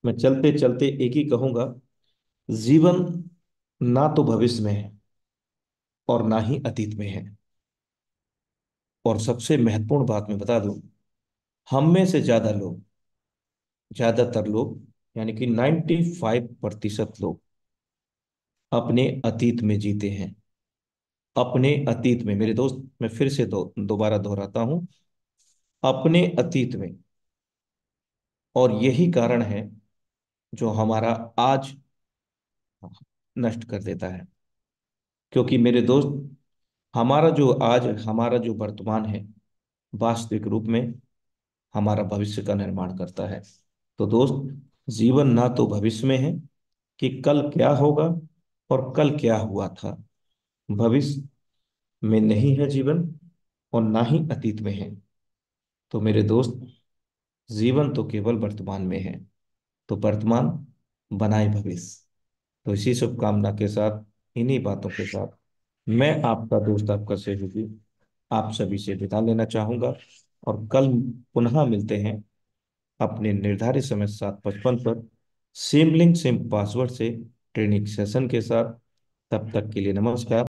मैं चलते चलते एक ही कहूंगा, जीवन ना तो भविष्य में है और ना ही अतीत में है। और सबसे महत्वपूर्ण बात मैं बता दूं, हम में से ज्यादातर लोग, यानी कि 95% लोग अपने अतीत में जीते हैं। अपने अतीत में मेरे दोस्त, मैं फिर से दोबारा दोहराता हूं, अपने अतीत में। और यही कारण है जो हमारा आज नष्ट कर देता है। क्योंकि मेरे दोस्त, हमारा जो वर्तमान है, वास्तविक रूप में हमारा भविष्य का निर्माण करता है। तो दोस्त, जीवन ना तो भविष्य में है कि कल क्या होगा और कल क्या हुआ था, भविष्य में नहीं है जीवन, और ना ही अतीत में है। तो मेरे दोस्त, जीवन तो केवल वर्तमान में है। तो वर्तमान बनाए भविष्य। तो इसी शुभकामना के साथ, इन्हीं बातों के साथ, मैं आपका दोस्त, आपका सहयोगी, आप सभी से विदा लेना चाहूंगा। और कल पुनः मिलते हैं अपने निर्धारित समय 7:55 पर, सेम लिंक सेम पासवर्ड से ट्रेनिंग सेशन के साथ। तब तक के लिए नमस्कार।